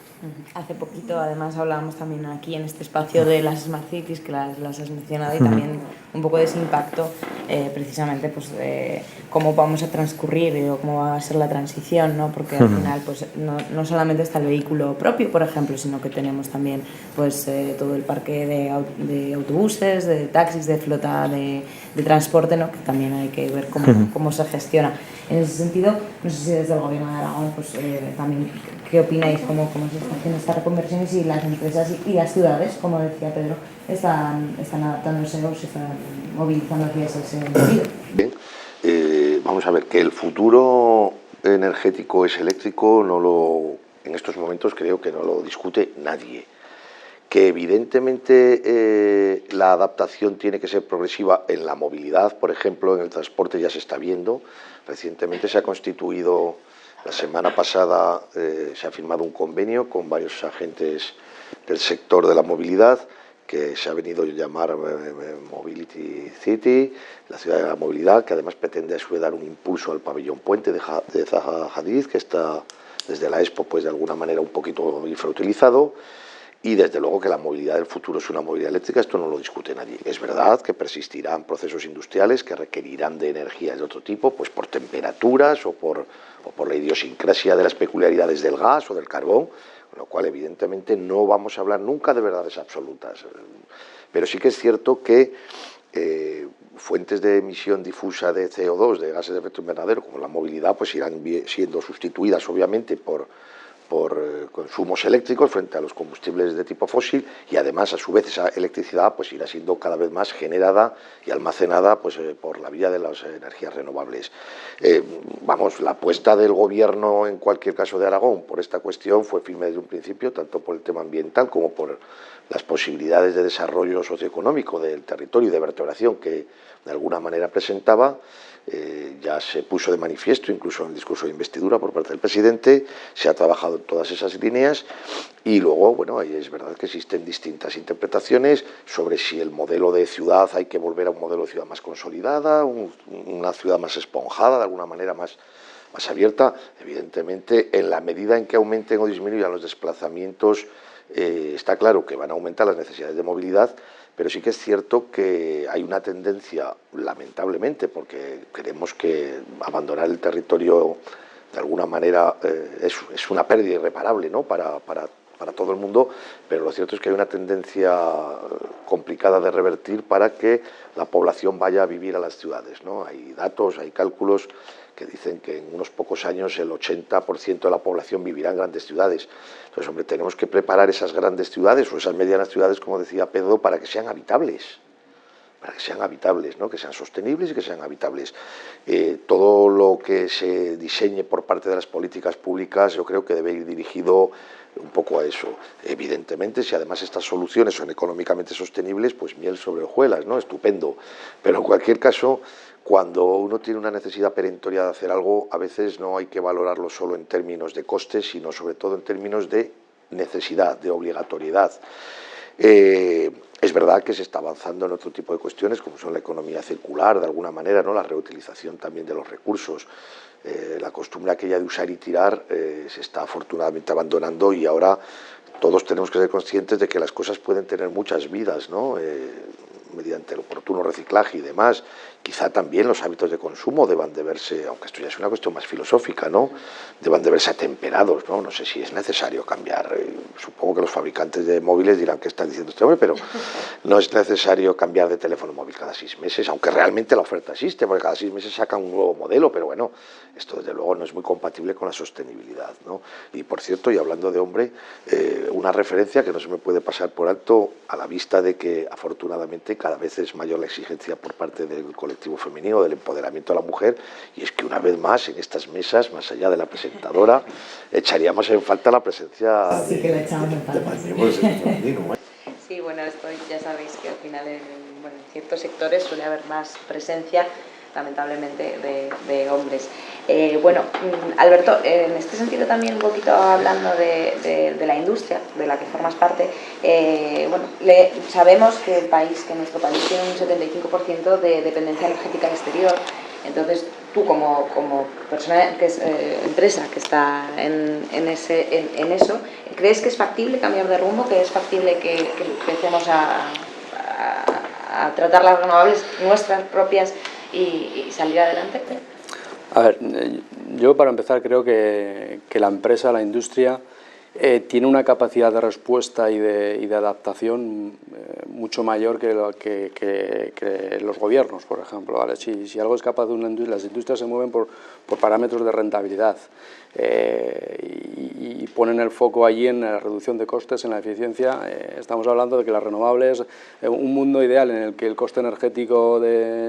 [SPEAKER 1] Hace poquito, además, hablábamos también aquí en este espacio de las Smart Cities, que las has mencionado, y también un poco de ese impacto, precisamente, pues, cómo vamos a transcurrir o cómo va a ser la transición, ¿no? Porque al final, pues, no solamente está el vehículo propio, por ejemplo, sino que tenemos también, pues, todo el parque de autobuses, de taxis, de flota de transporte, ¿no? Que también hay que ver cómo se gestiona. En ese sentido, no sé si desde el Gobierno de Aragón, pues, también, ¿qué opináis? ¿Cómo se está haciendo esta reconversión y si las empresas y las ciudades, como decía Pedro, están adaptándose o se están movilizando hacia ese sentido?
[SPEAKER 3] Bien, vamos a ver, que el futuro energético es eléctrico, en estos momentos creo que no lo discute nadie. Que evidentemente la adaptación tiene que ser progresiva en la movilidad, por ejemplo, en el transporte ya se está viendo. Recientemente se ha constituido, la semana pasada se ha firmado un convenio con varios agentes del sector de la movilidad que se ha venido a llamar Mobility City, la ciudad de la movilidad, que además pretende a su vez dar un impulso al pabellón puente de Zaha Hadid, que está desde la Expo pues de alguna manera un poquito infrautilizado. Y desde luego que la movilidad del futuro es una movilidad eléctrica, esto no lo discute nadie. Es verdad que persistirán procesos industriales que requerirán de energías de otro tipo, pues por temperaturas o por la idiosincrasia de las peculiaridades del gas o del carbón, con lo cual evidentemente no vamos a hablar nunca de verdades absolutas. Pero sí que es cierto que fuentes de emisión difusa de CO2, de gases de efecto invernadero, como la movilidad, pues irán siendo sustituidas obviamente por consumos eléctricos frente a los combustibles de tipo fósil, y además a su vez esa electricidad pues irá siendo cada vez más generada y almacenada pues por la vía de las energías renovables. La apuesta del gobierno en cualquier caso de Aragón por esta cuestión fue firme desde un principio, tanto por el tema ambiental como por las posibilidades de desarrollo socioeconómico del territorio y de vertebración que de alguna manera presentaba. Ya se puso de manifiesto, incluso en el discurso de investidura por parte del presidente, se ha trabajado en todas esas líneas y luego, bueno, ahí es verdad que existen distintas interpretaciones sobre si el modelo de ciudad hay que volver a un modelo de ciudad más consolidada, una ciudad más esponjada, de alguna manera más abierta. Evidentemente, en la medida en que aumenten o disminuyan los desplazamientos, está claro que van a aumentar las necesidades de movilidad, pero sí que es cierto que hay una tendencia, lamentablemente, porque creemos que abandonar el territorio de alguna manera es una pérdida irreparable, ¿no? para todo el mundo, pero lo cierto es que hay una tendencia complicada de revertir para que la población vaya a vivir a las ciudades, ¿no? Hay datos, hay cálculos que dicen que en unos pocos años el 80% de la población vivirá en grandes ciudades. Entonces, hombre, tenemos que preparar esas grandes ciudades o esas medianas ciudades, como decía Pedro, para que sean habitables. ¿No? Que sean sostenibles y que sean habitables. Todo lo que se diseñe por parte de las políticas públicas yo creo que debe ir dirigido un poco a eso. Evidentemente, si además estas soluciones son económicamente sostenibles, pues miel sobre hojuelas, ¿no? Estupendo. Pero en cualquier caso, cuando uno tiene una necesidad perentoria de hacer algo, a veces no hay que valorarlo solo en términos de costes, sino sobre todo en términos de necesidad, de obligatoriedad. Es verdad que se está avanzando en otro tipo de cuestiones, como son la economía circular, de alguna manera, ¿no? La reutilización también de los recursos. La costumbre aquella de usar y tirar se está afortunadamente abandonando y ahora todos tenemos que ser conscientes de que las cosas pueden tener muchas vidas, ¿no? Mediante el oportuno reciclaje y demás. Quizá también los hábitos de consumo deban de verse, aunque esto ya es una cuestión más filosófica, ¿no? Deban de verse atemperados, ¿no? No sé si es necesario cambiar. Supongo que los fabricantes de móviles dirán que está diciendo este hombre, pero no es necesario cambiar de teléfono móvil cada 6 meses, aunque realmente la oferta existe, porque cada 6 meses sacan un nuevo modelo, pero bueno, esto desde luego no es muy compatible con la sostenibilidad, ¿no? Y por cierto, y hablando de hombre, una referencia que no se me puede pasar por alto a la vista de que afortunadamente cada vez es mayor la exigencia por parte del colectivo femenino, del empoderamiento de la mujer, y es que una vez más en estas mesas, más allá de la presentadora, echaríamos en falta la presencia de más miembros del femenino.
[SPEAKER 1] Sí, bueno, esto ya sabéis que al final en ciertos sectores suele haber más presencia lamentablemente, de hombres. Bueno, Alberto, en este sentido también un poquito hablando de la industria de la que formas parte, bueno, sabemos que nuestro país tiene un 75% de dependencia energética exterior. Entonces, tú como persona, empresa que está en eso, ¿crees que es factible cambiar de rumbo? ¿Que es factible que empecemos a tratar las renovables nuestras propias y salir adelante?
[SPEAKER 5] A ver, yo para empezar creo que la empresa, la industria, tiene una capacidad de respuesta y de adaptación mucho mayor que los gobiernos, por ejemplo, ¿vale? Si algo es capaz de una industria, las industrias se mueven por parámetros de rentabilidad y ponen el foco allí en la reducción de costes, en la eficiencia. Estamos hablando de que las renovables, un mundo ideal en el que el coste energético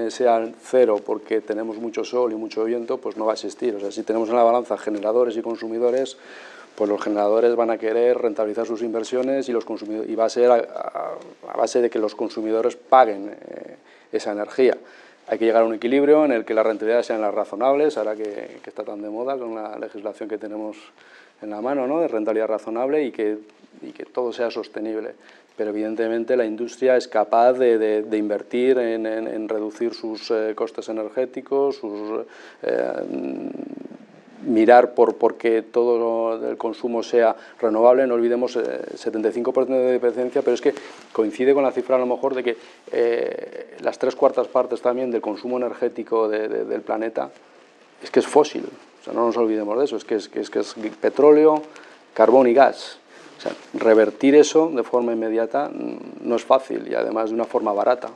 [SPEAKER 5] sea cero porque tenemos mucho sol y mucho viento, pues no va a existir. O sea, si tenemos en la balanza generadores y consumidores, pues los generadores van a querer rentabilizar sus inversiones y va a ser a base de que los consumidores paguen esa energía. Hay que llegar a un equilibrio en el que las rentabilidades sean las razonables, ahora que está tan de moda con la legislación que tenemos en la mano, ¿no?, de rentabilidad razonable y que todo sea sostenible. Pero evidentemente la industria es capaz de invertir en reducir sus costes energéticos, mirar por que todo el consumo sea renovable. No olvidemos 75% de dependencia, pero es que coincide con la cifra a lo mejor de que las 3/4 partes también del consumo energético del planeta es que es fósil. O sea, no nos olvidemos de eso, es que es petróleo, carbón y gas. O sea, revertir eso de forma inmediata no es fácil y además de una forma barata.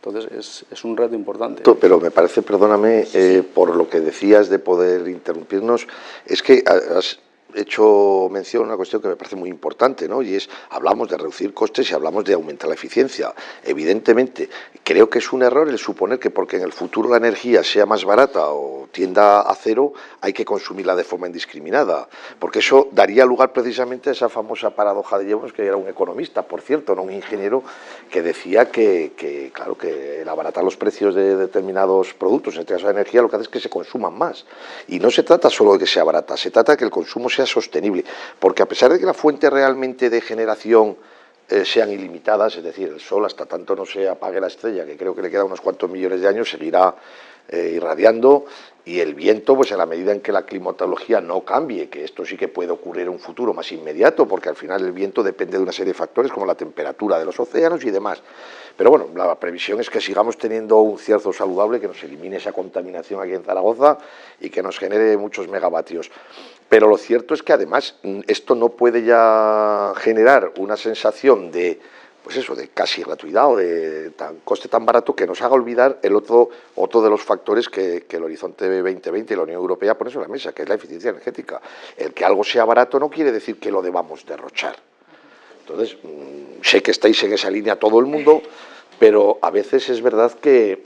[SPEAKER 5] Entonces es un reto importante.
[SPEAKER 3] Pero me parece, perdóname, por lo que decías de poder interrumpirnos, es que has hecho mención a una cuestión que me parece muy importante, ¿no? Y es, hablamos de reducir costes y hablamos de aumentar la eficiencia. Evidentemente, creo que es un error el suponer que porque en el futuro la energía sea más barata o tienda a cero, hay que consumirla de forma indiscriminada, porque eso daría lugar precisamente a esa famosa paradoja de Jevons, que era un economista, por cierto, no un ingeniero, que decía que claro, que el abaratar los precios de determinados productos, en este caso de energía, lo que hace es que se consuman más. Y no se trata solo de que sea barata, se trata de que el consumo sea sostenible, porque a pesar de que las fuentes realmente de generación sean ilimitadas, es decir, el sol hasta tanto no se apague la estrella, que creo que le queda unos cuantos millones de años, seguirá irradiando, y el viento, pues en la medida en que la climatología no cambie, que esto sí que puede ocurrir en un futuro más inmediato, porque al final el viento depende de una serie de factores como la temperatura de los océanos y demás. Pero bueno, la previsión es que sigamos teniendo un cierzo saludable, que nos elimine esa contaminación aquí en Zaragoza y que nos genere muchos megavatios. Pero lo cierto es que además esto no puede ya generar una sensación de, pues eso, de casi gratuidad o de coste tan barato que nos haga olvidar el otro de los factores que el Horizonte 2020 y la Unión Europea pone sobre la mesa, que es la eficiencia energética. El que algo sea barato no quiere decir que lo debamos derrochar. Entonces, sé que estáis en esa línea todo el mundo, pero a veces es verdad que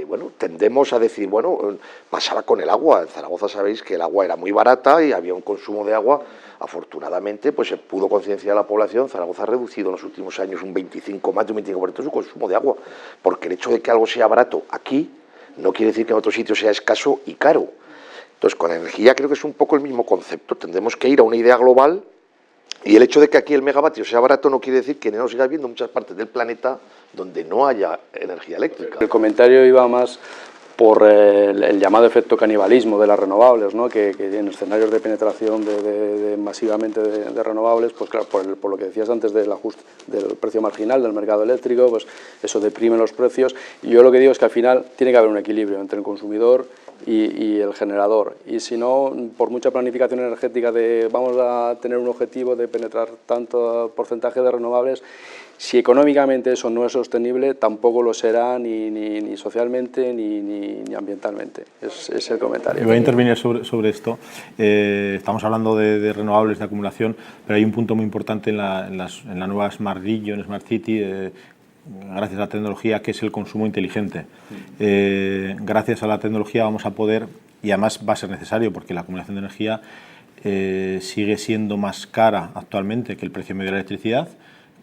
[SPEAKER 3] bueno, tendemos a decir, bueno, pasaba con el agua. En Zaragoza sabéis que el agua era muy barata y había un consumo de agua. Afortunadamente, pues se pudo concienciar a la población. Zaragoza ha reducido en los últimos años más de un 25% su consumo de agua, porque el hecho de que algo sea barato aquí no quiere decir que en otro sitio sea escaso y caro. Entonces, con energía creo que es un poco el mismo concepto. Tendremos que ir a una idea global. Y el hecho de que aquí el megavatio sea barato no quiere decir que no siga habiendo muchas partes del planeta donde no haya energía eléctrica.
[SPEAKER 5] El comentario iba más por el llamado efecto canibalismo de las renovables, ¿no? que en escenarios de penetración masivamente de renovables, pues claro, por lo que decías antes del ajuste del precio marginal del mercado eléctrico, pues eso deprime los precios. Y yo lo que digo es que al final tiene que haber un equilibrio entre el consumidor y el generador, y si no, por mucha planificación energética de vamos a tener un objetivo de penetrar tanto porcentaje de renovables, si económicamente eso no es sostenible, tampoco lo será ni socialmente ni ambientalmente. Es el comentario.
[SPEAKER 2] Voy a intervenir sobre esto. Estamos hablando de renovables, de acumulación, pero hay un punto muy importante en la nueva Smart Region, Smart City, gracias a la tecnología, que es el consumo inteligente. Gracias a la tecnología vamos a poder, y además va a ser necesario porque la acumulación de energía sigue siendo más cara actualmente que el precio medio de la electricidad,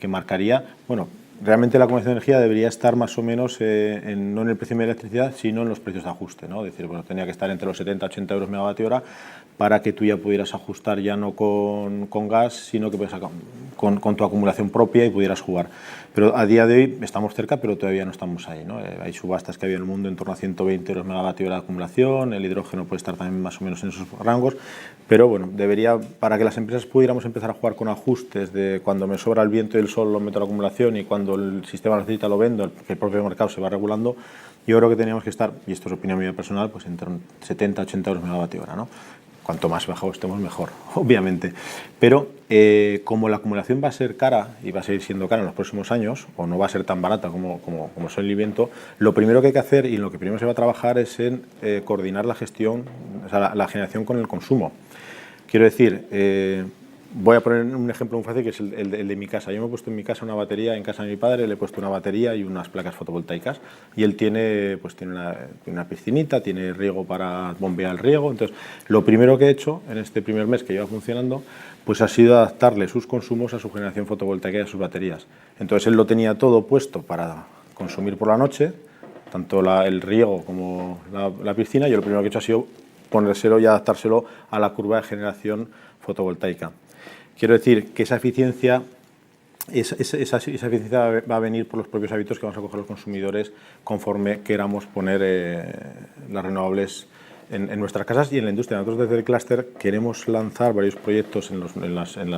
[SPEAKER 2] que marcaría, bueno, realmente la acumulación de energía debería estar más o menos no en el precio de la electricidad, sino en los precios de ajuste, ¿no? Es decir, bueno, tenía que estar entre los 70-80 euros megavatio hora para que tú ya pudieras ajustar ya no con gas, sino que con tu acumulación propia y pudieras jugar. Pero a día de hoy estamos cerca, pero todavía no estamos ahí, ¿no? Hay subastas que había en el mundo en torno a 120 euros megavatio hora de acumulación, el hidrógeno puede estar también más o menos en esos rangos, pero bueno, debería, para que las empresas pudiéramos empezar a jugar con ajustes de cuando me sobra el viento y el sol lo meto a la acumulación y cuando el sistema lo necesita lo vendo, que el propio mercado se va regulando, yo creo que teníamos que estar, y esto es opinión mía personal, pues entre 70-80 euros megavatio hora, ¿no? Cuanto más bajo estemos mejor, obviamente. Pero como la acumulación va a ser cara y va a seguir siendo cara en los próximos años, o no va a ser tan barata como sol y viento, lo primero que hay que hacer y lo que primero se va a trabajar es en coordinar la gestión, o sea, la generación con el consumo. Quiero decir, voy a poner un ejemplo muy fácil que es el de mi casa. Yo me he puesto en mi casa una batería, en casa de mi padre le he puesto una batería y unas placas fotovoltaicas y él tiene una piscinita, tiene riego para bombear el riego. Entonces, lo primero que he hecho en este primer mes que lleva funcionando pues ha sido adaptarle sus consumos a su generación fotovoltaica y a sus baterías. Entonces, él lo tenía todo puesto para consumir por la noche, tanto el riego como la piscina. Yo lo primero que he hecho ha sido ponérselo y adaptárselo a la curva de generación fotovoltaica. Quiero decir que esa eficiencia va a venir por los propios hábitos que vamos a coger los consumidores conforme queramos poner las renovables en nuestras casas y en la industria. Nosotros desde el clúster queremos lanzar varios proyectos en las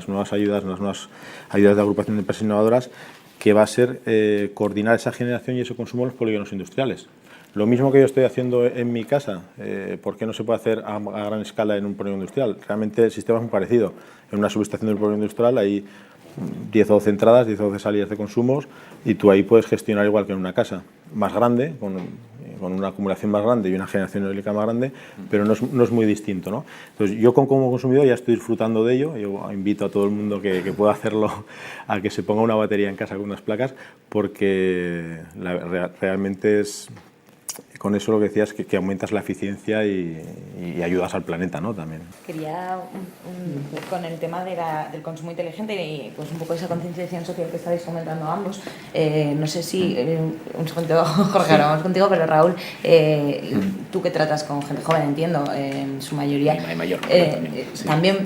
[SPEAKER 2] nuevas ayudas, en las nuevas ayudas de agrupación de empresas innovadoras, que va a ser coordinar esa generación y ese consumo en los polígonos industriales. Lo mismo que yo estoy haciendo en mi casa, ¿por qué no se puede hacer a gran escala en un polígono industrial? Realmente el sistema es muy parecido. En una subestación del polígono industrial hay 10 o 12 entradas, 10 o 12 salidas de consumos y tú ahí puedes gestionar igual que en una casa más grande, con una acumulación más grande y una generación eólica más grande, pero no es muy distinto, ¿no? Entonces, yo como consumidor ya estoy disfrutando de ello. Yo invito a todo el mundo que pueda hacerlo a que se ponga una batería en casa con unas placas, porque realmente es... Con eso lo que decías es que aumentas la eficiencia y ayudas al planeta, ¿no? También.
[SPEAKER 1] Quería, con el tema del consumo inteligente y pues un poco esa concienciación social que estáis comentando ambos, no sé si, un segundo, Jorge, ahora vamos contigo, pero Raúl, tú que tratas con gente joven, entiendo, en su mayoría.
[SPEAKER 4] Hay mayor,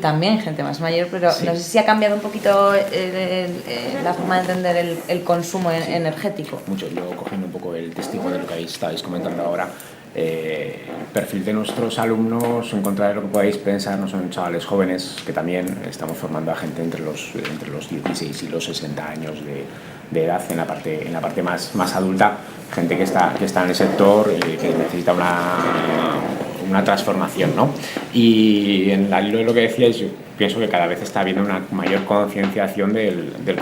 [SPEAKER 1] también gente más mayor, pero sí. No sé si ha cambiado un poquito la forma de entender el consumo energético.
[SPEAKER 4] Mucho, yo cogiendo un poco el testigo de lo que estáis comentando ahora, el perfil de nuestros alumnos, en contra de lo que podáis pensar, no son chavales jóvenes, que también estamos formando a gente entre los 16 y los 60 años de edad, en la parte más adulta, gente que está en el sector, que necesita una transformación, ¿no? Y en la hilo de lo que decíais, yo pienso que cada vez está habiendo una mayor concienciación del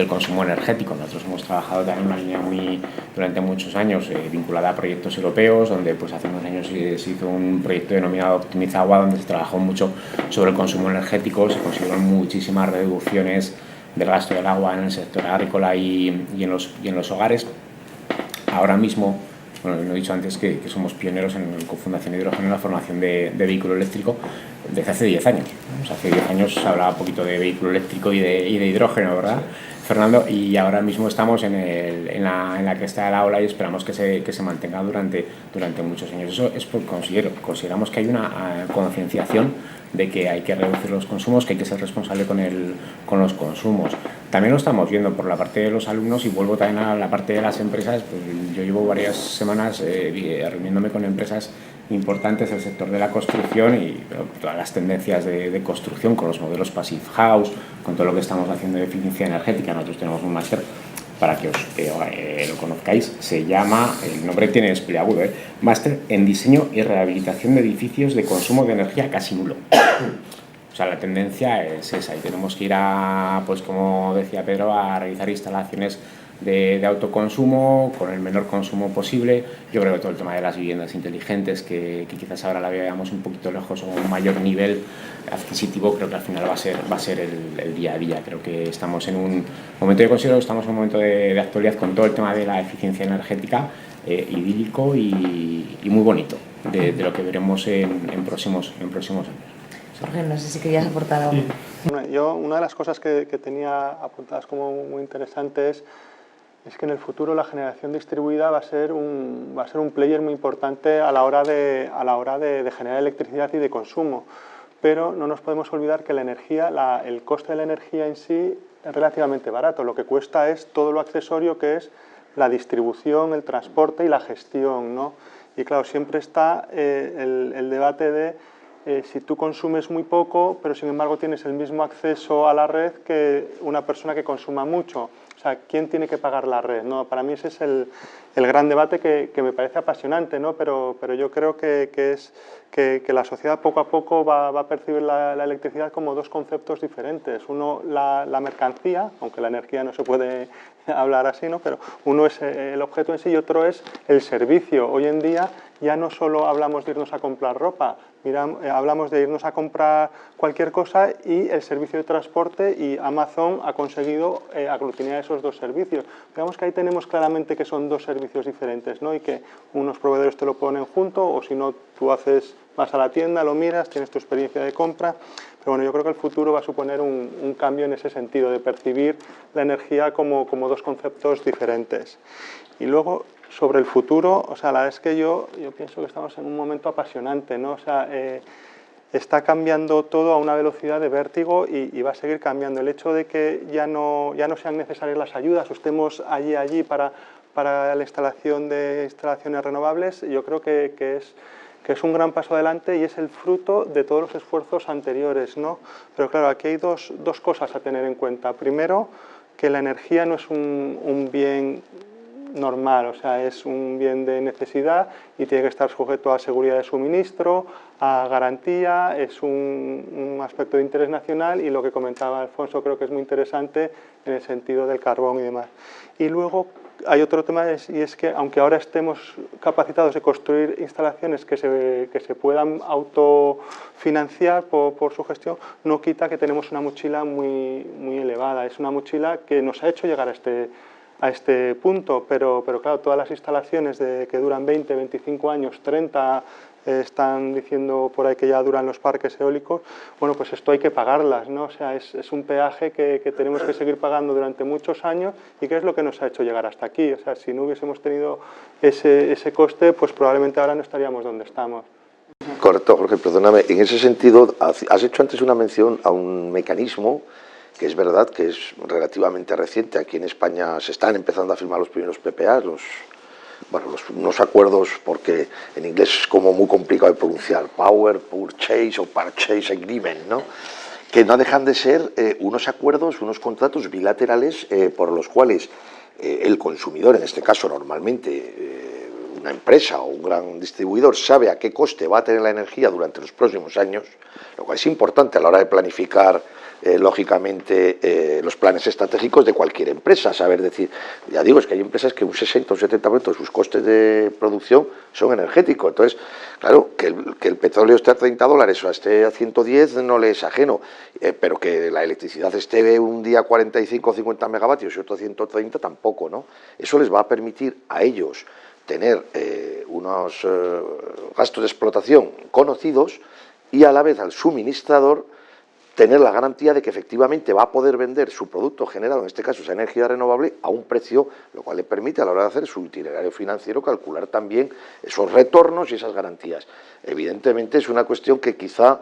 [SPEAKER 4] consumo energético. Nosotros hemos trabajado también en una línea durante muchos años vinculada a proyectos europeos, donde pues hace unos años se hizo un proyecto denominado Optimiza Agua, donde se trabajó mucho sobre el consumo energético, se consiguieron muchísimas reducciones del gasto del agua en el sector agrícola y en los hogares. Ahora mismo, bueno, lo he dicho antes que somos pioneros en Fundación Hidrógeno en la formación de vehículo eléctrico desde hace 10 años. O sea, hace 10 años se hablaba un poquito de vehículo eléctrico y de hidrógeno, ¿verdad, Fernando? Y ahora mismo estamos en la cresta de la ola y esperamos que se mantenga durante muchos años. Eso es porque consideramos que hay una concienciación de que hay que reducir los consumos, que hay que ser responsable con los consumos. También lo estamos viendo por la parte de los alumnos y vuelvo también a la parte de las empresas. Pues yo llevo varias semanas reuniéndome con empresas importantes del sector de la construcción y todas las tendencias de construcción, con los modelos Passive House, con todo lo que estamos haciendo de eficiencia energética. Nosotros tenemos un máster para que lo conozcáis, se llama, el nombre tiene espleagudo, Máster en Diseño y Rehabilitación de Edificios de Consumo de Energía Casi Nulo. O sea, la tendencia es esa y tenemos que ir pues como decía Pedro, a realizar instalaciones de autoconsumo con el menor consumo posible. Yo creo que todo el tema de las viviendas inteligentes, que quizás ahora la veamos un poquito lejos o un mayor nivel adquisitivo, creo que al final va a ser el día a día. Creo que estamos en un momento, yo considero que estamos en un momento de actualidad con todo el tema de la eficiencia energética, idílico y muy bonito, de lo que veremos en próximos años.
[SPEAKER 1] Jorge, no sé si querías aportar algo.
[SPEAKER 6] Yo, una de las cosas que tenía apuntadas como muy interesantes es que en el futuro la generación distribuida va a ser un player muy importante a la hora de generar electricidad y de consumo. Pero no nos podemos olvidar que la energía, el coste de la energía en sí es relativamente barato. Lo que cuesta es todo lo accesorio que es la distribución, el transporte y la gestión, ¿no? Y claro, siempre está el debate de si tú consumes muy poco, pero sin embargo tienes el mismo acceso a la red que una persona que consuma mucho. O sea, ¿quién tiene que pagar la red? ¿No? Para mí ese es el gran debate que me parece apasionante, ¿no? Pero yo creo que la sociedad poco a poco va a percibir la electricidad como dos conceptos diferentes. Uno, la mercancía, aunque la energía no se puede hablar así, ¿no? Pero uno es el objeto en sí y otro es el servicio. Hoy en día ya no solo hablamos de irnos a comprar ropa, hablamos de irnos a comprar cualquier cosa y el servicio de transporte, y Amazon ha conseguido aglutinar esos dos servicios. Digamos que ahí tenemos claramente que son dos servicios diferentes, ¿no? Y que unos proveedores te lo ponen junto, o si no, tú vas a la tienda, lo miras, tienes tu experiencia de compra. Pero bueno, yo creo que el futuro va a suponer un cambio en ese sentido, de percibir la energía como dos conceptos diferentes. Y luego, sobre el futuro, o sea, la verdad es que yo pienso que estamos en un momento apasionante, ¿no? O sea, está cambiando todo a una velocidad de vértigo y va a seguir cambiando. El hecho de que ya no sean necesarias las ayudas o estemos allí para la instalación de instalaciones renovables, yo creo que es un gran paso adelante y es el fruto de todos los esfuerzos anteriores, ¿no? Pero claro, aquí hay dos cosas a tener en cuenta. Primero, que la energía no es un bien normal, o sea, es un bien de necesidad y tiene que estar sujeto a seguridad de suministro, a garantía, es un aspecto de interés nacional, y lo que comentaba Alfonso creo que es muy interesante en el sentido del carbón y demás. Y luego hay otro tema, y es que aunque ahora estemos capacitados de construir instalaciones que se puedan autofinanciar por su gestión, no quita que tenemos una mochila muy elevada. Es una mochila que nos ha hecho llegar a este punto, pero claro, todas las instalaciones que duran 20, 25 años, 30, están diciendo por ahí que ya duran los parques eólicos, bueno, pues esto hay que pagarlas, ¿no? O sea, es un peaje que tenemos que seguir pagando durante muchos años, y que es lo que nos ha hecho llegar hasta aquí. O sea, si no hubiésemos tenido ese coste, pues probablemente ahora no estaríamos donde estamos.
[SPEAKER 3] Correcto, Jorge, perdóname. En ese sentido, has hecho antes una mención a un mecanismo que es verdad que es relativamente reciente. Aquí en España se están empezando a firmar los primeros PPAs, unos acuerdos, porque en inglés es como muy complicado de pronunciar, Power Purchase o Purchase Agreement, ¿no? Que no dejan de ser unos acuerdos, unos contratos bilaterales por los cuales el consumidor, en este caso normalmente una empresa o un gran distribuidor, sabe a qué coste va a tener la energía durante los próximos años, lo cual es importante a la hora de planificar lógicamente los planes estratégicos de cualquier empresa. Saber decir, ya digo, es que hay empresas que un 60 o 70% de sus costes de producción son energéticos. Entonces, claro, que el petróleo esté a $30 o esté a 110 no le es ajeno, pero que la electricidad esté un día 45 o 50 megavatios y otro 130 tampoco, ¿no? Eso les va a permitir a ellos tener unos gastos de explotación conocidos, y a la vez al suministrador tener la garantía de que efectivamente va a poder vender su producto generado, en este caso esa energía renovable, a un precio, lo cual le permite a la hora de hacer su itinerario financiero calcular también esos retornos y esas garantías. Evidentemente es una cuestión que quizá,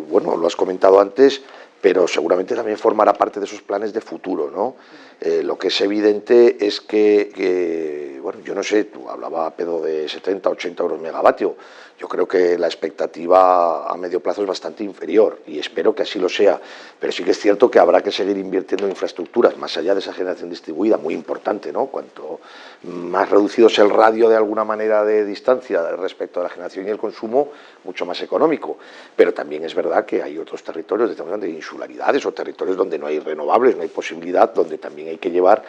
[SPEAKER 3] bueno, lo has comentado antes, pero seguramente también formará parte de esos planes de futuro, ¿no? Lo que es evidente es que, bueno, yo no sé, tú hablabas, Pedro, de 70, 80 euros megavatio. Yo creo que la expectativa a medio plazo es bastante inferior, y espero que así lo sea, pero sí que es cierto que habrá que seguir invirtiendo en infraestructuras, más allá de esa generación distribuida, muy importante, ¿no? Cuanto más reducido sea el radio de alguna manera de distancia respecto a la generación y el consumo, mucho más económico. Pero también es verdad que hay otros territorios, estamos hablando de insularidades o territorios donde no hay renovables, no hay posibilidad, donde también hay que llevar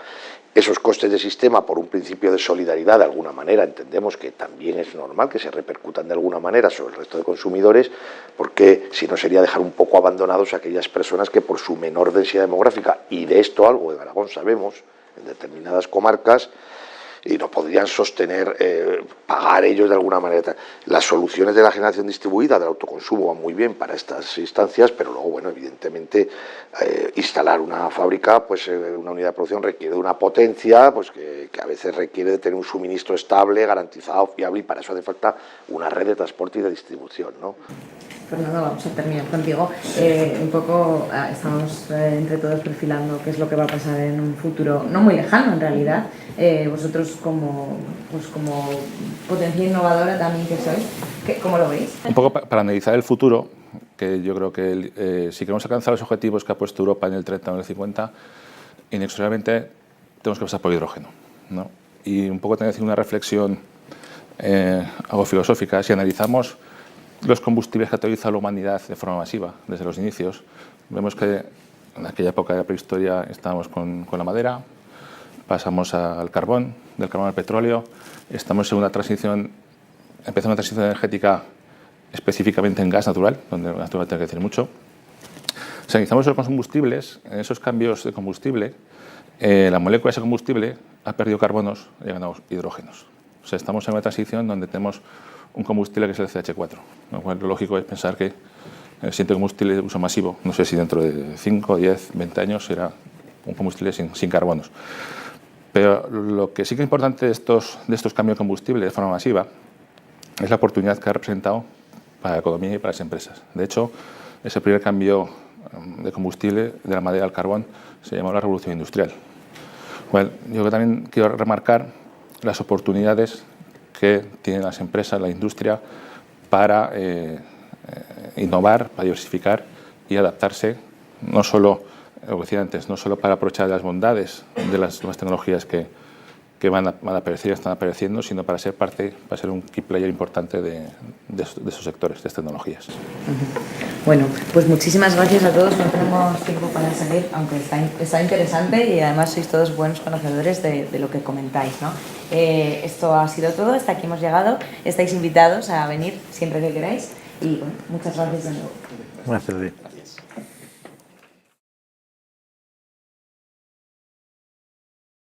[SPEAKER 3] esos costes de sistema por un principio de solidaridad. De alguna manera entendemos que también es normal que se repercutan de alguna manera sobre el resto de consumidores, porque si no sería dejar un poco abandonados a aquellas personas que por su menor densidad demográfica, y de esto algo en Aragón sabemos, en determinadas comarcas, y no podrían sostener, pagar ellos de alguna manera. Las soluciones de la generación distribuida, del autoconsumo, van muy bien para estas instancias, pero luego, bueno, evidentemente, instalar una fábrica, pues una unidad de producción requiere de una potencia, pues que a veces requiere de tener un suministro estable, garantizado, fiable, y para eso hace falta una red de transporte y de distribución, ¿no?
[SPEAKER 1] Fernando, vamos a terminar contigo. Un poco estamos entre todos perfilando qué es lo que va a pasar en un futuro no muy lejano, en realidad. Vosotros como potencia innovadora también que sois, ¿cómo lo veis?
[SPEAKER 7] Un poco para analizar el futuro, que yo creo que si queremos alcanzar los objetivos que ha puesto Europa en el 30 o en el 50, inexorablemente tenemos que pasar por hidrógeno, ¿no? Y un poco tener una reflexión algo filosófica. Si analizamos los combustibles que ha utilizado la humanidad de forma masiva desde los inicios, vemos que en aquella época de la prehistoria estábamos con la madera, pasamos al carbón, del carbón al petróleo, estamos en una transición, empezó una transición energética específicamente en gas natural, donde el gas natural tiene que decir mucho. Si analizamos los combustibles, en esos cambios de combustible, la molécula de ese combustible ha perdido carbonos y ha ganado hidrógenos. O sea, estamos en una transición donde tenemos un combustible que es el CH4, lo cual lo lógico es pensar que el siguiente combustible de uso masivo, no sé si dentro de 5, 10, 20 años, será un combustible sin carbonos. Pero lo que sí que es importante de estos cambios de combustible de forma masiva es la oportunidad que ha representado para la economía y para las empresas. De hecho, ese primer cambio de combustible de la madera al carbón se llamó la revolución industrial. Bueno, yo también quiero remarcar las oportunidades que tienen las empresas, la industria, para innovar, para diversificar y adaptarse, no solo, lo que decía antes, no solo para aprovechar las bondades de las nuevas tecnologías que van a aparecer y están apareciendo, sino para ser parte, para ser un key player importante de esos sectores, de estas tecnologías.
[SPEAKER 1] Bueno, pues muchísimas gracias a todos. No tenemos tiempo para seguir, aunque está interesante y además sois todos buenos conocedores de lo que comentáis, ¿no? Esto ha sido todo, hasta aquí hemos llegado. Estáis invitados a venir siempre que queráis y bueno, muchas gracias de nuevo.
[SPEAKER 2] Gracias a ti.